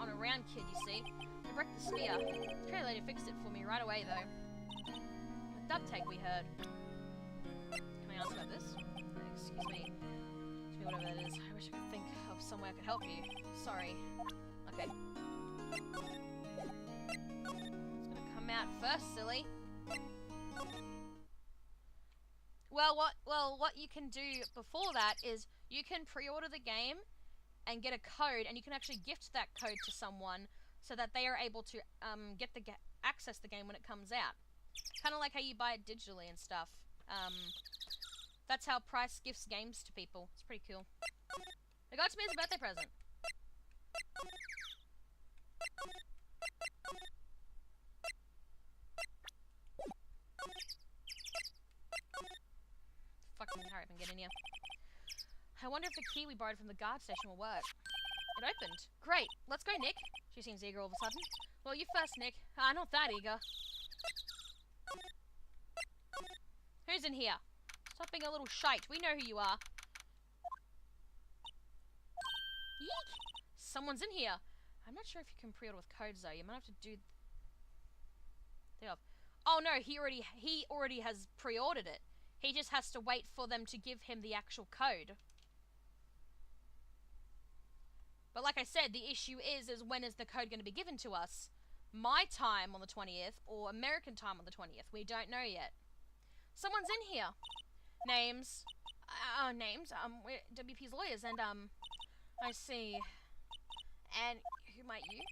on a round kid, you see. I broke the spear. The trailer lady fixed it for me right away though. The dub tag we heard. Can I ask about this? Excuse me, whatever that is. I wish I could think of some way way I could help you. Sorry. Okay. It's gonna come out first, silly. Well, what you can do before that is you can pre-order the game and get a code, and you can actually gift that code to someone so that they are able to access the game when it comes out. Kind of like how you buy it digitally and stuff. That's how Price gifts games to people. It's pretty cool. It got to me as a birthday present. Fucking hurry up and get in here. I wonder if the key we borrowed from the guard station will work. It opened. Great. Let's go, Nick. She seems eager all of a sudden. Well, you first, Nick. Not that eager. Who's in here? Stop being a little shite. We know who you are. Yeek! Someone's in here. I'm not sure if you can pre-order with codes, though. You might have to do... Oh, no. He already has pre-ordered it. He just has to wait for them to give him the actual code. But like I said, the issue is when is the code going to be given to us? My time on the 20th or American time on the 20th? We don't know yet. Someone's in here. Names. We're WP's lawyers, and, I see. And who might you?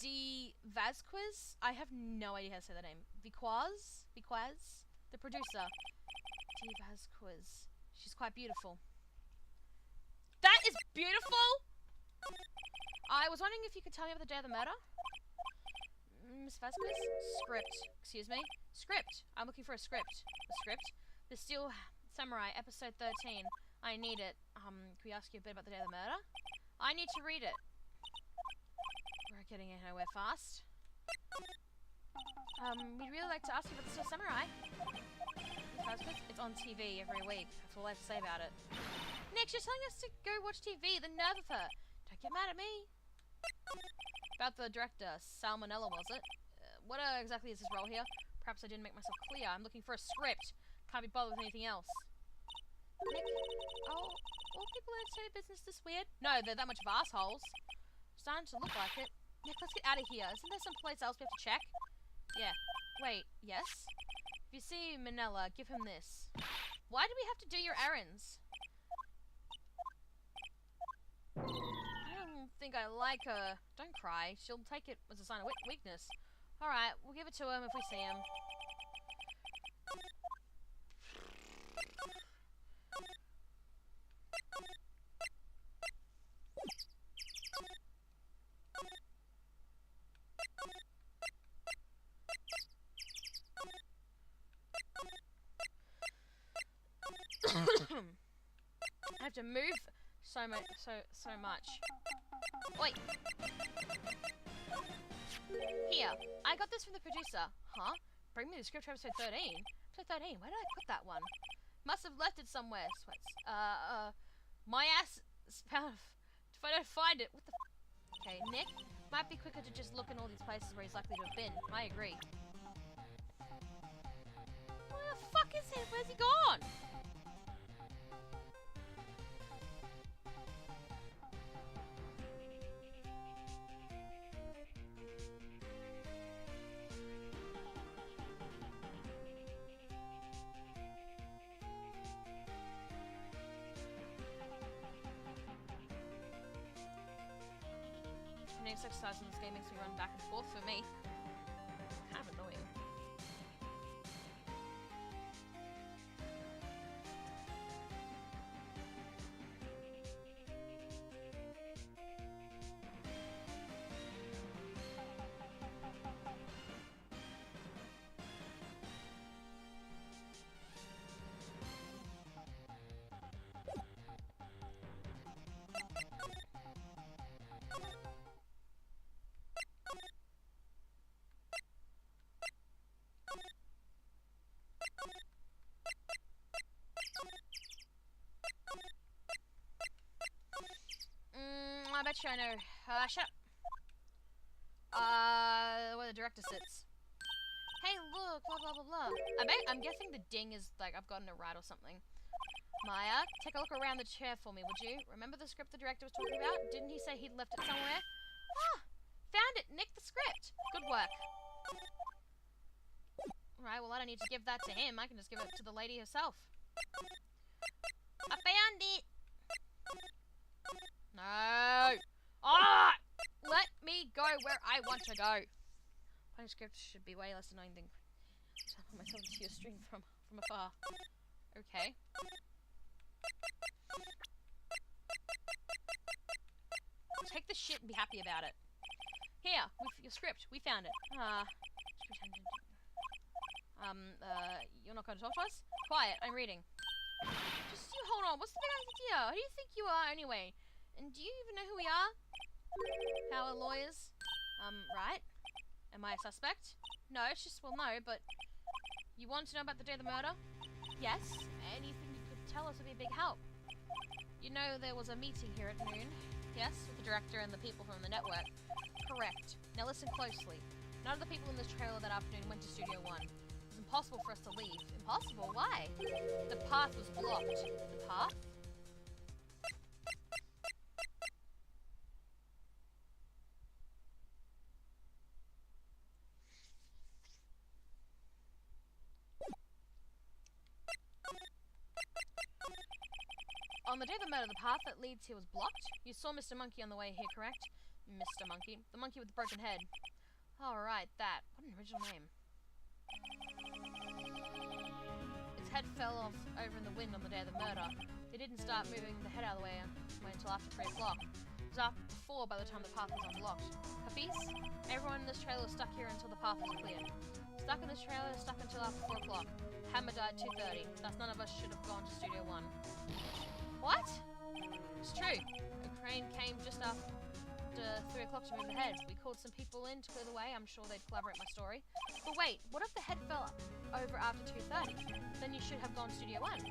D. Vasquez? I have no idea how to say that name. Viquaz? The producer. D. Vasquez. She's quite beautiful. That is beautiful! I was wondering if you could tell me about the day of the murder? Miss Vasquez? Script. Excuse me? Script. I'm looking for a script. A script? The Steel Samurai, episode 13. I need it. Can we ask you a bit about the day of the murder? I need to read it. We're getting nowhere fast. We'd really like to ask you about the Steel Samurai. It's on TV every week. That's all I have to say about it. Nick, she's telling us to go watch TV. The nerve of her. Don't get mad at me. About the director, Salmonella, was it? What exactly is his role here? Perhaps I didn't make myself clear. I'm looking for a script. Can't be bothered with anything else. Nick, all people in entertainment business this weird? No, they're that much of assholes. Starting to look like it. Nick, let's get out of here. Isn't there some place else we have to check? Yeah. Wait, yes? If you see Manella, give him this. Why do we have to do your errands? I don't think I like her. Don't cry. She'll take it as a sign of weakness. Alright, we'll give it to him if we see him. I have to move so much. Wait. Here, I got this from the producer. Huh? Bring me the script for episode 13. Episode 13. Where did I put that one? Must have left it somewhere. Sweats. My ass. If I don't find it, what the? Okay, Nick. Might be quicker to just look in all these places where he's likely to have been. I agree. Where the fuck is he? Where's he gone? The next exercise in this game makes me run back and forth for me. Kind of annoying. I bet you I know. Shut up. Where the director sits. Hey, look, blah, blah, blah, blah. I'm guessing the ding is, like, I've gotten it right or something. Maya, take a look around the chair for me, would you? Remember the script the director was talking about? Didn't he say he'd left it somewhere? Ah! Found it! Nick the script! Good work. Alright, well I don't need to give that to him. I can just give it to the lady herself. I found it! No! Ah! Let me go where I want to go. Finding script should be way less annoying than trying to put myself into your stream from afar. Okay. Take the shit and be happy about it. Here, your script. We found it. You're not going to talk to us? Quiet, I'm reading. Just you hold on. What's the big idea? Who do you think you are anyway? And do you even know who we are? Power lawyers. Right. Am I a suspect? No, it's just, well, no, but you want to know about the day of the murder? Yes. Anything you could tell us would be a big help. You know there was a meeting here at noon? Yes, with the director and the people from the network. Correct. Now listen closely. None of the people in this trailer that afternoon went to Studio One. It was impossible for us to leave. Impossible? Why? The path was blocked. The path? On the day of the murder, the path that leads here was blocked. You saw Mr. Monkey on the way here, correct? Mr. Monkey. The monkey with the broken head. Alright, that. What an original name. Its head fell off over in the wind on the day of the murder. They didn't start moving the head out of the way until after 3 o'clock. It was after 4 by the time the path was unblocked. Capice? Everyone in this trailer was stuck here until the path was cleared. Stuck in this trailer, stuck until after 4 o'clock. Hammer died 2:30. Thus none of us should have gone to Studio One. What? It's true. A crane came just after 3 o'clock to move the heads. We called some people in to clear the way. I'm sure they'd collaborate my story. But wait, what if the head fell over after 2:30? Then you should have gone to Studio One.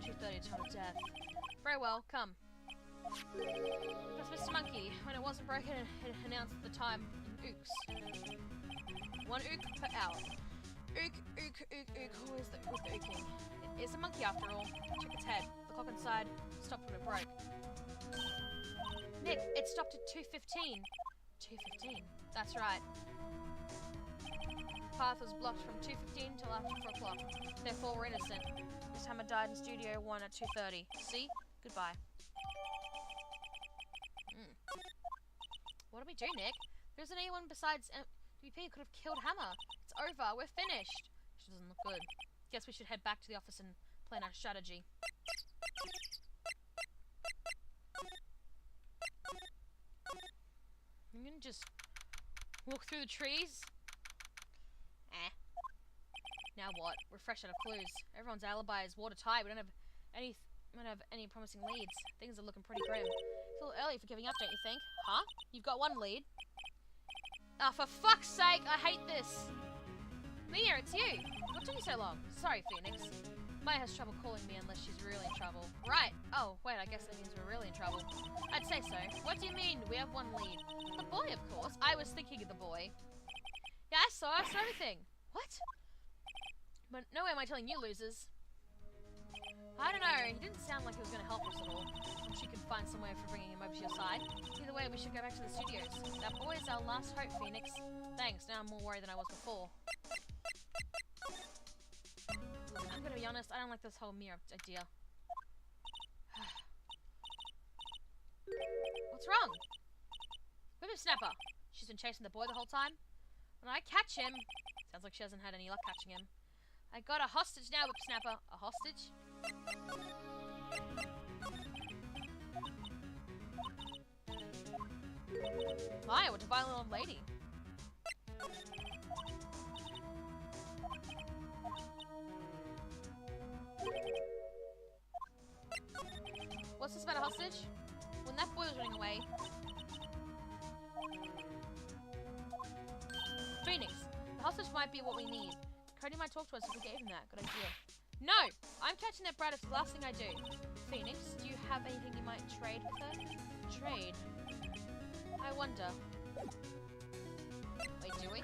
2:30 time of death. Very well, come. That's Mr. Monkey. When it wasn't broken, it announced the time in ooks. 1 ook per hour. Ook, ook, ook, ook. Who is the ooking? It's a monkey after all. Check its head. The clock inside stopped when it broke. Nick, it stopped at 2:15. 2:15. That's right. Path was blocked from 2:15 till after 4 o'clock. Therefore, we're innocent. Miss Hammer died in Studio One at 2:30. See? Goodbye. What do we do, Nick? There isn't anyone besides DP who could have killed Hammer. It's over. We're finished. She doesn't look good. Guess we should head back to the office and plan our strategy. I'm gonna just walk through the trees. Now what? We're fresh out of clues. Everyone's alibi is watertight. We don't have any promising leads. Things are looking pretty grim. It's a little early for giving up, don't you think? Huh? You've got 1 lead. Ah, for fuck's sake! I hate this. Mia, it's you. What took you so long? Sorry, Phoenix. Maya has trouble calling me unless she's really in trouble. Right. Oh, wait, I guess that means we're really in trouble. I'd say so. What do you mean? We have 1 lead. The boy, of course. I was thinking of the boy. Yeah, I saw everything. What? But no way am I telling you losers. I don't know. He didn't sound like he was going to help us at all. If she could find some way for bringing him over to your side. Either way, we should go back to the studios. That boy is our last hope, Phoenix. Thanks. Now I'm more worried than I was before. I'm gonna be honest, I don't like this whole Mia idea. What's wrong? Whippersnapper! She's been chasing the boy the whole time? When I catch him... Sounds like she hasn't had any luck catching him. I got a hostage now, Whippersnapper. A hostage? My, what a violent old lady. What's this about a hostage? When that boy was running away... Phoenix, the hostage might be what we need. Cody might talk to us if we gave him that. Good idea. No! I'm catching that brat. It's the last thing I do. Phoenix, do you have anything you might trade with her? Trade? I wonder. Wait, do we?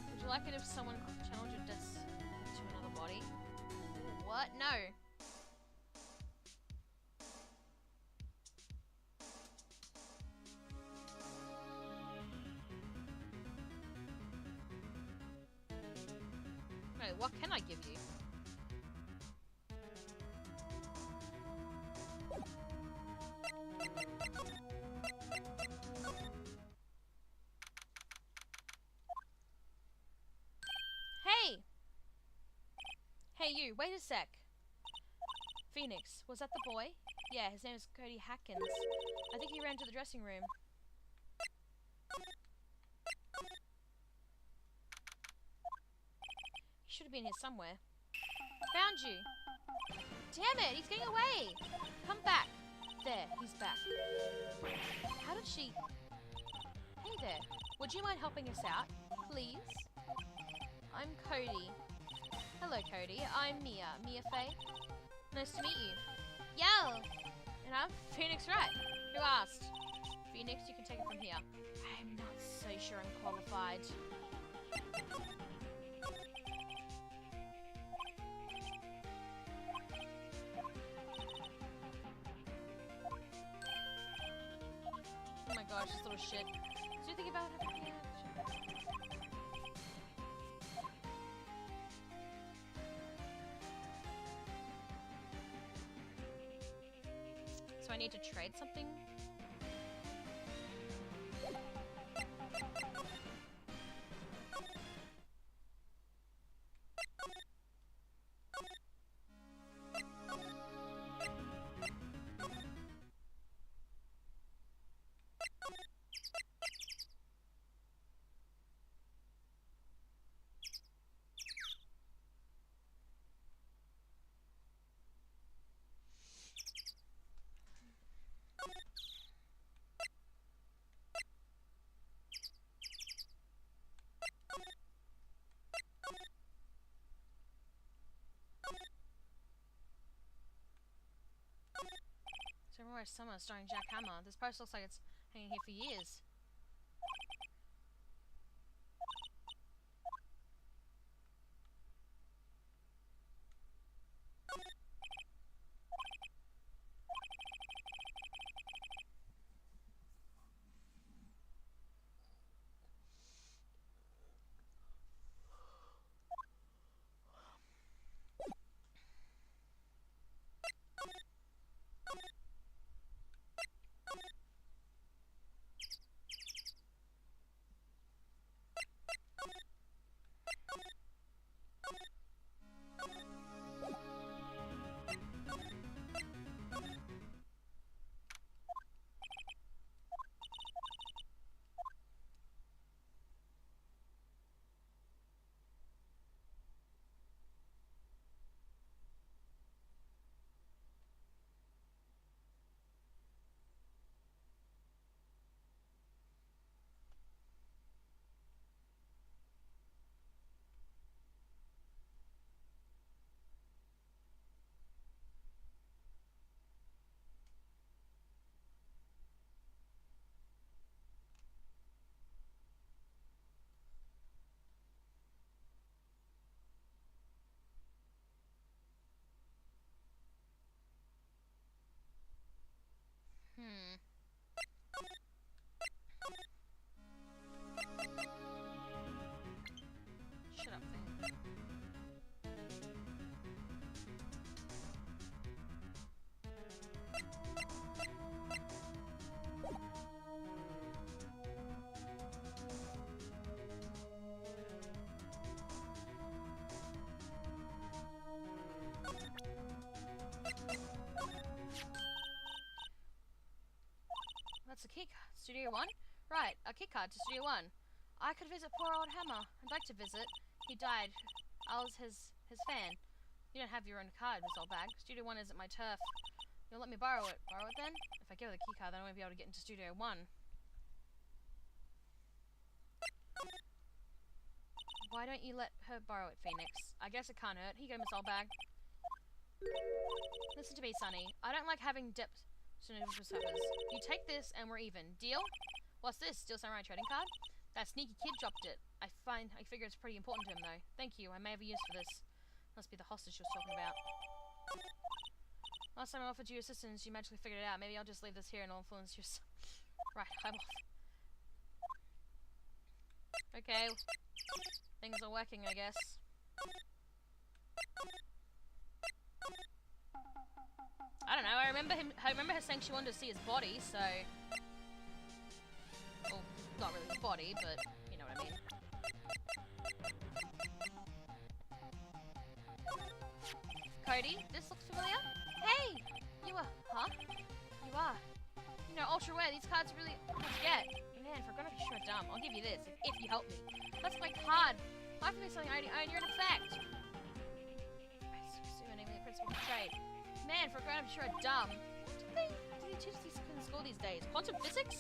Would you like it if someone channeled your death to another body? What? No. No, what can I give you? Hey! Hey you, wait a sec. Phoenix, was that the boy? Yeah, his name is Cody Hackins. I think he ran to the dressing room. He should have been here somewhere. Found you! Damn it, he's getting away! Come back! There, he's back. How did she... Hey there, would you mind helping us out, please? I'm Cody. Hello, Cody. I'm Mia. Mia Faye. Nice to meet you. Yell! And I'm Phoenix Wright. Who asked? Phoenix, you can take it from here. I'm not so sure I'm qualified. Oh my gosh, this little shit. Do you think about it? So I need to trade something? Sunrise Summer starring Jack Hammer. This post looks like it's hanging here for years. Shut up, thing. That's a key card. Studio 1? Right, a key card to Studio 1. I could visit poor old Hammer. I'd like to visit. He died. I was his fan. You don't have your own card, Miss Oldbag. Studio 1 isn't my turf. You'll let me borrow it. Borrow it then? If I give her the key card, then I won't be able to get into Studio 1. Why don't you let her borrow it, Phoenix? I guess it can't hurt. Here you go, Miss Oldbag. Listen to me, Sonny. I don't like having depth to You take this and we're even. Deal? What's this? Steel Samurai trading card? That sneaky kid dropped it. I figure it's pretty important to him though. Thank you. I may have a use for this. Must be the hostage she was talking about. Last time I offered you assistance, you magically figured it out. Maybe I'll just leave this here and I'll influence your... Right, I'm off. Okay. Things are working, I guess. I don't know, I remember her saying she wanted to see his body, so... Well, not really the body, but you know what I mean. Cody, this looks familiar? Hey! You are... Huh? You are. You know, ultra rare, these cards are really hard to get. Man, for gonna be sure dumb, I'll give you this, if you help me. That's my card! Might be something I already in effect! Soon, naming the principal of trade. Man, for gonna be sure dumb. What do they teach these kids in school these days? Quantum physics?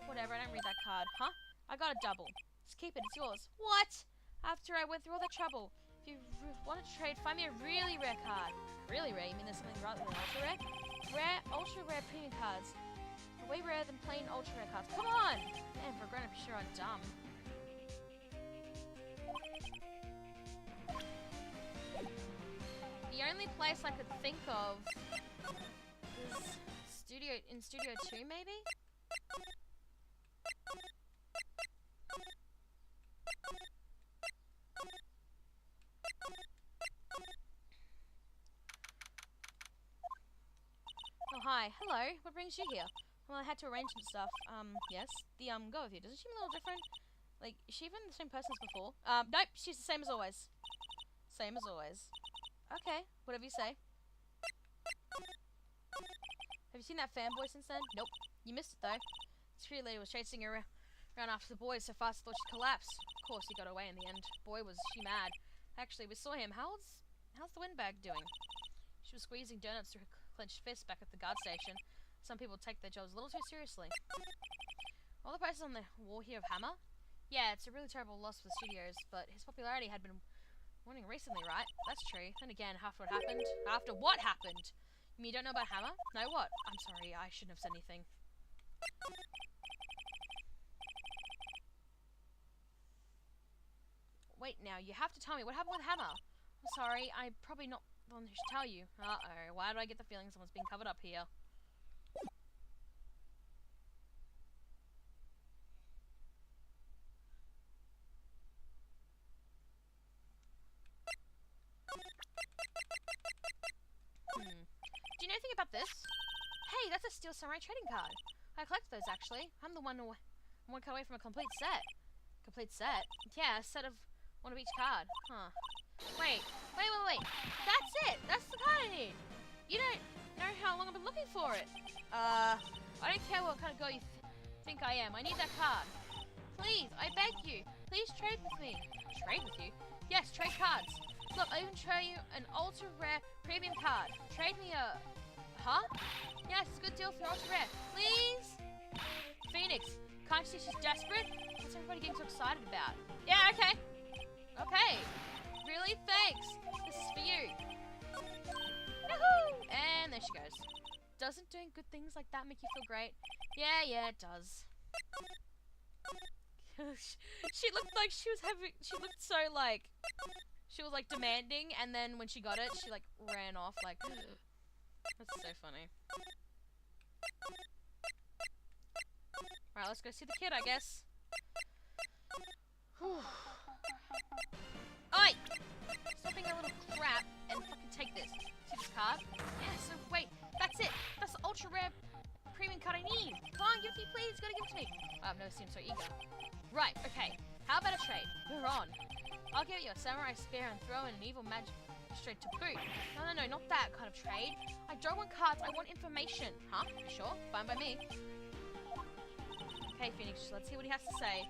Whatever, I don't read that card. Huh? I got a double. Just keep it, it's yours. What? After I went through all that trouble. If you want to trade, find me a really rare card. Really rare? You mean there's something rather than ultra rare? Rare, ultra rare premium cards. Way rarer than plain ultra rare cards. Come on! Man, for a grown-up, you sure are dumb. The only place I could think of is Studio 2, maybe? Oh, hi. Hello. What brings you here? Well, I had to arrange some stuff. Yes. The, girl with you, doesn't she seem a little different? Like, is she even the same person as before? Nope, she's the same as always. Same as always. Okay, whatever you say. Have you seen that fanboy since then? Nope. You missed it, though. This pretty lady was chasing her around after the boys so fast I thought she'd collapse. Of course, he got away in the end. Boy, was she mad. Actually, we saw him. How's the windbag doing? She was squeezing donuts through her clenched fist back at the guard station. Some people take their jobs a little too seriously. All the prices on the wall here of Hammer? Yeah, it's a really terrible loss for the studios, but his popularity had been waning recently, right? That's true. Then again, after what happened... After what happened? You mean you don't know about Hammer? No, what? I'm sorry, I shouldn't have said anything. Wait now, you have to tell me, what happened with Hammer? I'm sorry, I'm probably not the one who should tell you. Uh-oh, why do I get the feeling someone's being covered up here? Do you know anything about this? Hey, that's a Steel Samurai trading card. I collect those, actually. I'm the one cut away from a complete set. Complete set? Yeah, a set of one of each card. Huh. Wait. That's it! That's the card I need! You don't know how long I've been looking for it. I don't care what kind of girl you think I am. I need that card. Please, I beg you. Please trade with me. Trade with you? Yes, trade cards. Look, I even show you an ultra rare premium card. Trade me a... Huh? Yes, it's a good deal for ultra rare. Please? Phoenix, can't you see she's desperate? What's everybody getting so excited about? Yeah, okay. Okay. Really? Thanks. This is for you. Yahoo! And there she goes. Doesn't doing good things like that make you feel great? Yeah, it does. She looked like she looked so like... She was like demanding, and then when she got it, she like ran off like... That's so funny. Right, let's go see the kid, I guess. Oi! Stop being a little crap and fucking take this. See this card? Yeah, so wait, that's it. That's the ultra rare premium card I need. Come on, give it to me, please. Gotta give it to me. I've never seen him so eager. Right, okay. How about a trade? We're on. I'll give you a samurai spear and throw in an evil magistrate to boot. No, not that kind of trade. I don't want cards, I want information. Huh? You sure? Fine by me. Okay, Phoenix, let's hear what he has to say.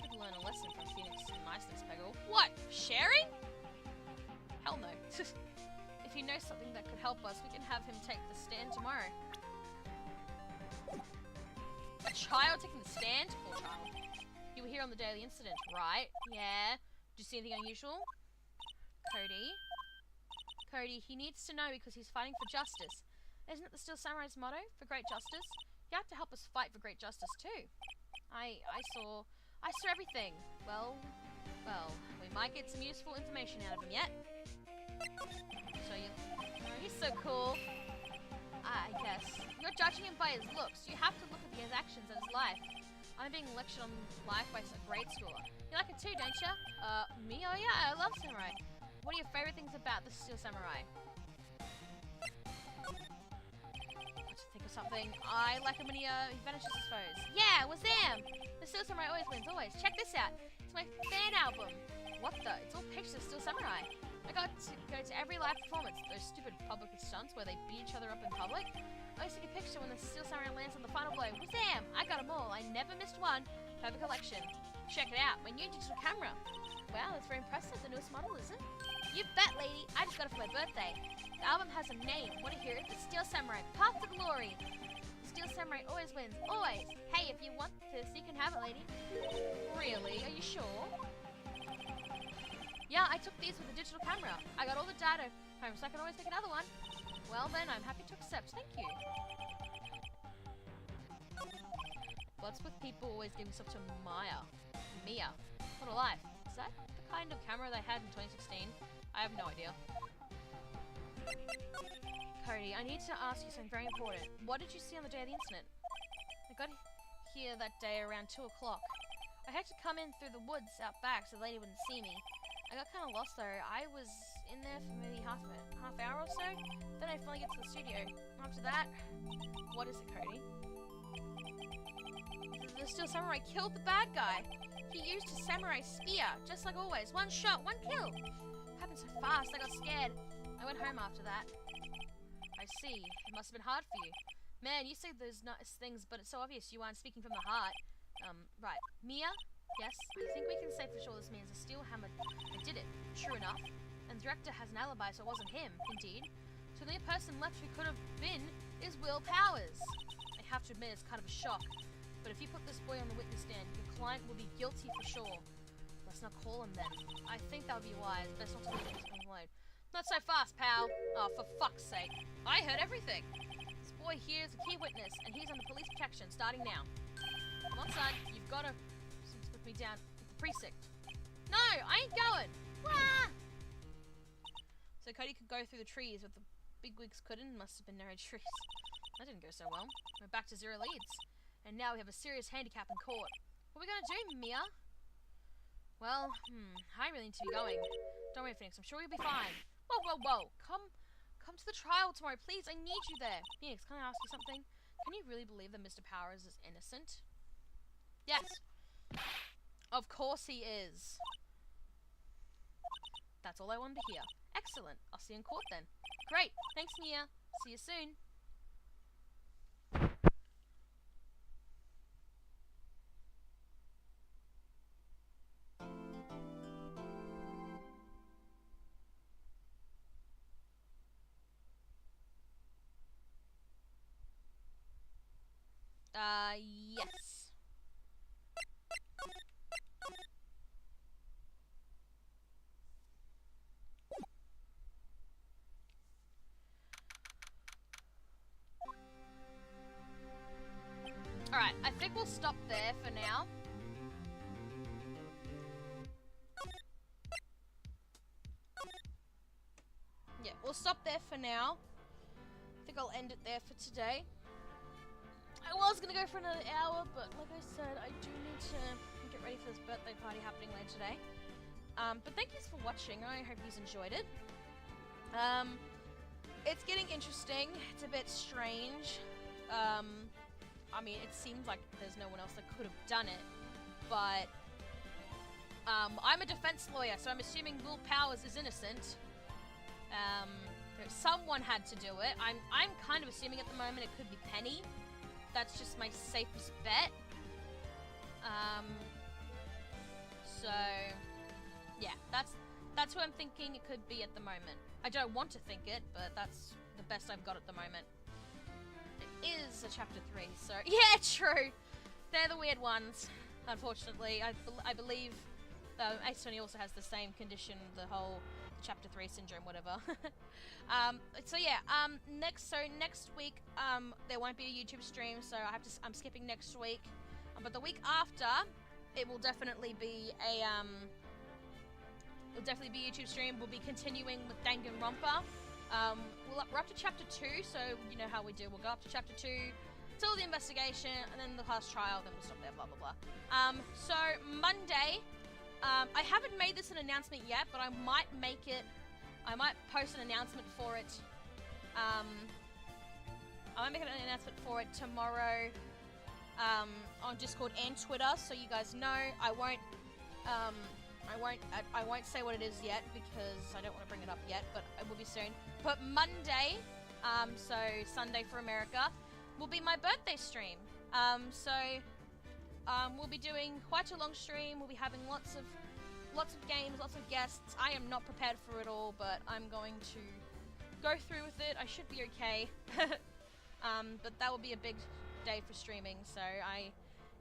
Could learn a lesson from Phoenix niceness, Peggle. What? Sharing? Hell no. If he knows something that could help us, we can have him take the stand tomorrow. A child taking the stand? Poor child. You were here on the day of the incident, right? Yeah. Did you see anything unusual? Cody, he needs to know because he's fighting for justice. Isn't it the Steel Samurai's motto? For great justice? You have to help us fight for great justice too. I saw everything. Well, we might get some useful information out of him yet. So you... Oh, he's so cool. I guess. You're judging him by his looks. You have to look at his actions and his life. I'm being lectured on life by a grade schooler. You like it too, don't you? Me? Oh yeah, I love samurai. What are your favorite things about the Steel Samurai? Let's think of something. I like him when he vanishes his foes. Yeah, Wazam! The Steel Samurai always wins, always. Check this out. It's my fan album. What the? It's all pictures of Steel Samurai. I got to go to every live performance. Those stupid public stunts where they beat each other up in public. I used to take a picture when the Steel Samurai lands on the final blow. Wazam! I got them all. I never missed one. Perfect collection. Check it out. My new digital camera. Wow, that's very impressive. The newest model, isn't it? You bet, lady. I just got it for my birthday. The album has a name. Want to hear it? The Steel Samurai. Path to Glory. The Steel Samurai always wins. Always. Hey, if you want this, you can have it, lady. Really? Are you sure? Yeah, I took these with a digital camera. I got all the data home, so I can always take another one. Well then, I'm happy to accept. Thank you. What's with people always giving stuff to Mia? What a life. Is that the kind of camera they had in 2016? I have no idea. Cody, I need to ask you something very important. What did you see on the day of the incident? I got here that day around 2 o'clock. I had to come in through the woods out back so the lady wouldn't see me. I got kind of lost though. I was in there for maybe half hour or so. Then I finally get to the studio. After that, what is it, Cody? The Steel Samurai killed the bad guy. He used his samurai spear, just like always. One shot, one kill. It happened so fast, I got scared. I went home after that. I see. It must have been hard for you. Man, you say those nice things, but it's so obvious you aren't speaking from the heart. Right. Mia? Yes, I think we can say for sure this means the Steel Hammer did it. True enough. And the director has an alibi, so it wasn't him, indeed. So the only person left who could have been is Will Powers. I have to admit, it's kind of a shock. But if you put this boy on the witness stand, your client will be guilty for sure. Let's not call him then. I think that would be wise. Best not to leave him alone. Not so fast, pal. Oh, for fuck's sake. I heard everything. This boy here is a key witness, and he's under police protection, starting now. Come on, son. You've got to put me down at the precinct. No, I ain't going. Wah! So Cody could go through the trees, but the bigwigs couldn't. Must have been narrow trees. That didn't go so well. We're back to 0 leads. And now we have a serious handicap in court. What are we gonna do, Mia? Well, I really need to be going. Don't worry, Phoenix. I'm sure you'll be fine. Whoa, whoa, whoa. Come to the trial tomorrow, please. I need you there. Phoenix, can I ask you something? Can you really believe that Mr. Powers is innocent? Yes. Of course he is. That's all I wanted to hear. Excellent. I'll see you in court then. Great. Thanks, Mia. See you soon. Yes. Alright, I think we'll stop there for now. Yeah, we'll stop there for now. I think I'll end it there for today. I was gonna go for another hour, but like I said, I do need to get ready for this birthday party happening later today. But thank you for watching. I hope you enjoyed it. It's getting interesting. It's a bit strange. I mean, it seems like there's no one else that could have done it, but I'm a defense lawyer, so I'm assuming Will Powers is innocent. Someone had to do it. I'm kind of assuming at the moment it could be Penny. That's just my safest bet. So yeah, that's who I'm thinking it could be at the moment. I don't want to think it, but that's the best I've got at the moment. It is a chapter 3, so yeah, true. They're the weird ones, unfortunately. I believe Ace Attorney also has the same condition, the whole chapter 3 syndrome, whatever. So yeah, next week there won't be a YouTube stream, so I'm skipping next week. But the week after, it will definitely be a it'll definitely be a YouTube stream. We'll be continuing with Danganronpa. We're up to chapter 2, so you know how we do. We'll go up to chapter 2, till the investigation, and then the class trial, then we'll stop there, blah, blah, blah. So, Monday, I haven't made this an announcement yet, but I might post an announcement for it, I might make an announcement for it tomorrow, on Discord and Twitter, so you guys know. I won't say what it is yet, because I don't want to bring it up yet, but it will be soon. But Monday, so Sunday for America, will be my birthday stream. We'll be doing quite a long stream. We'll be having lots of games, lots of guests. I am not prepared for it all, but I'm going to go through with it. I should be okay. But that will be a big day for streaming, so I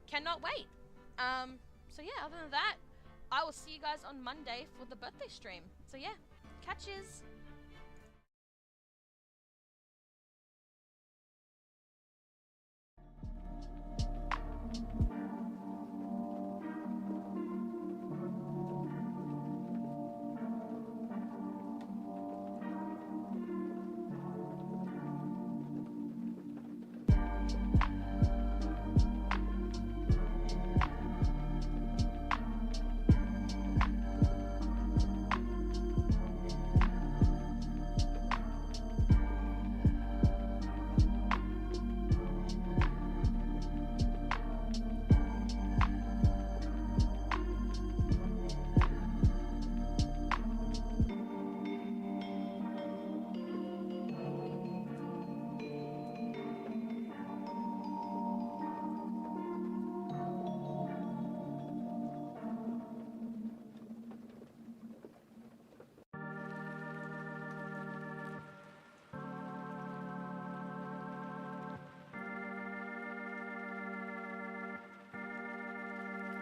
cannot wait. So yeah, other than that, I will see you guys on Monday for the birthday stream. So yeah, catches.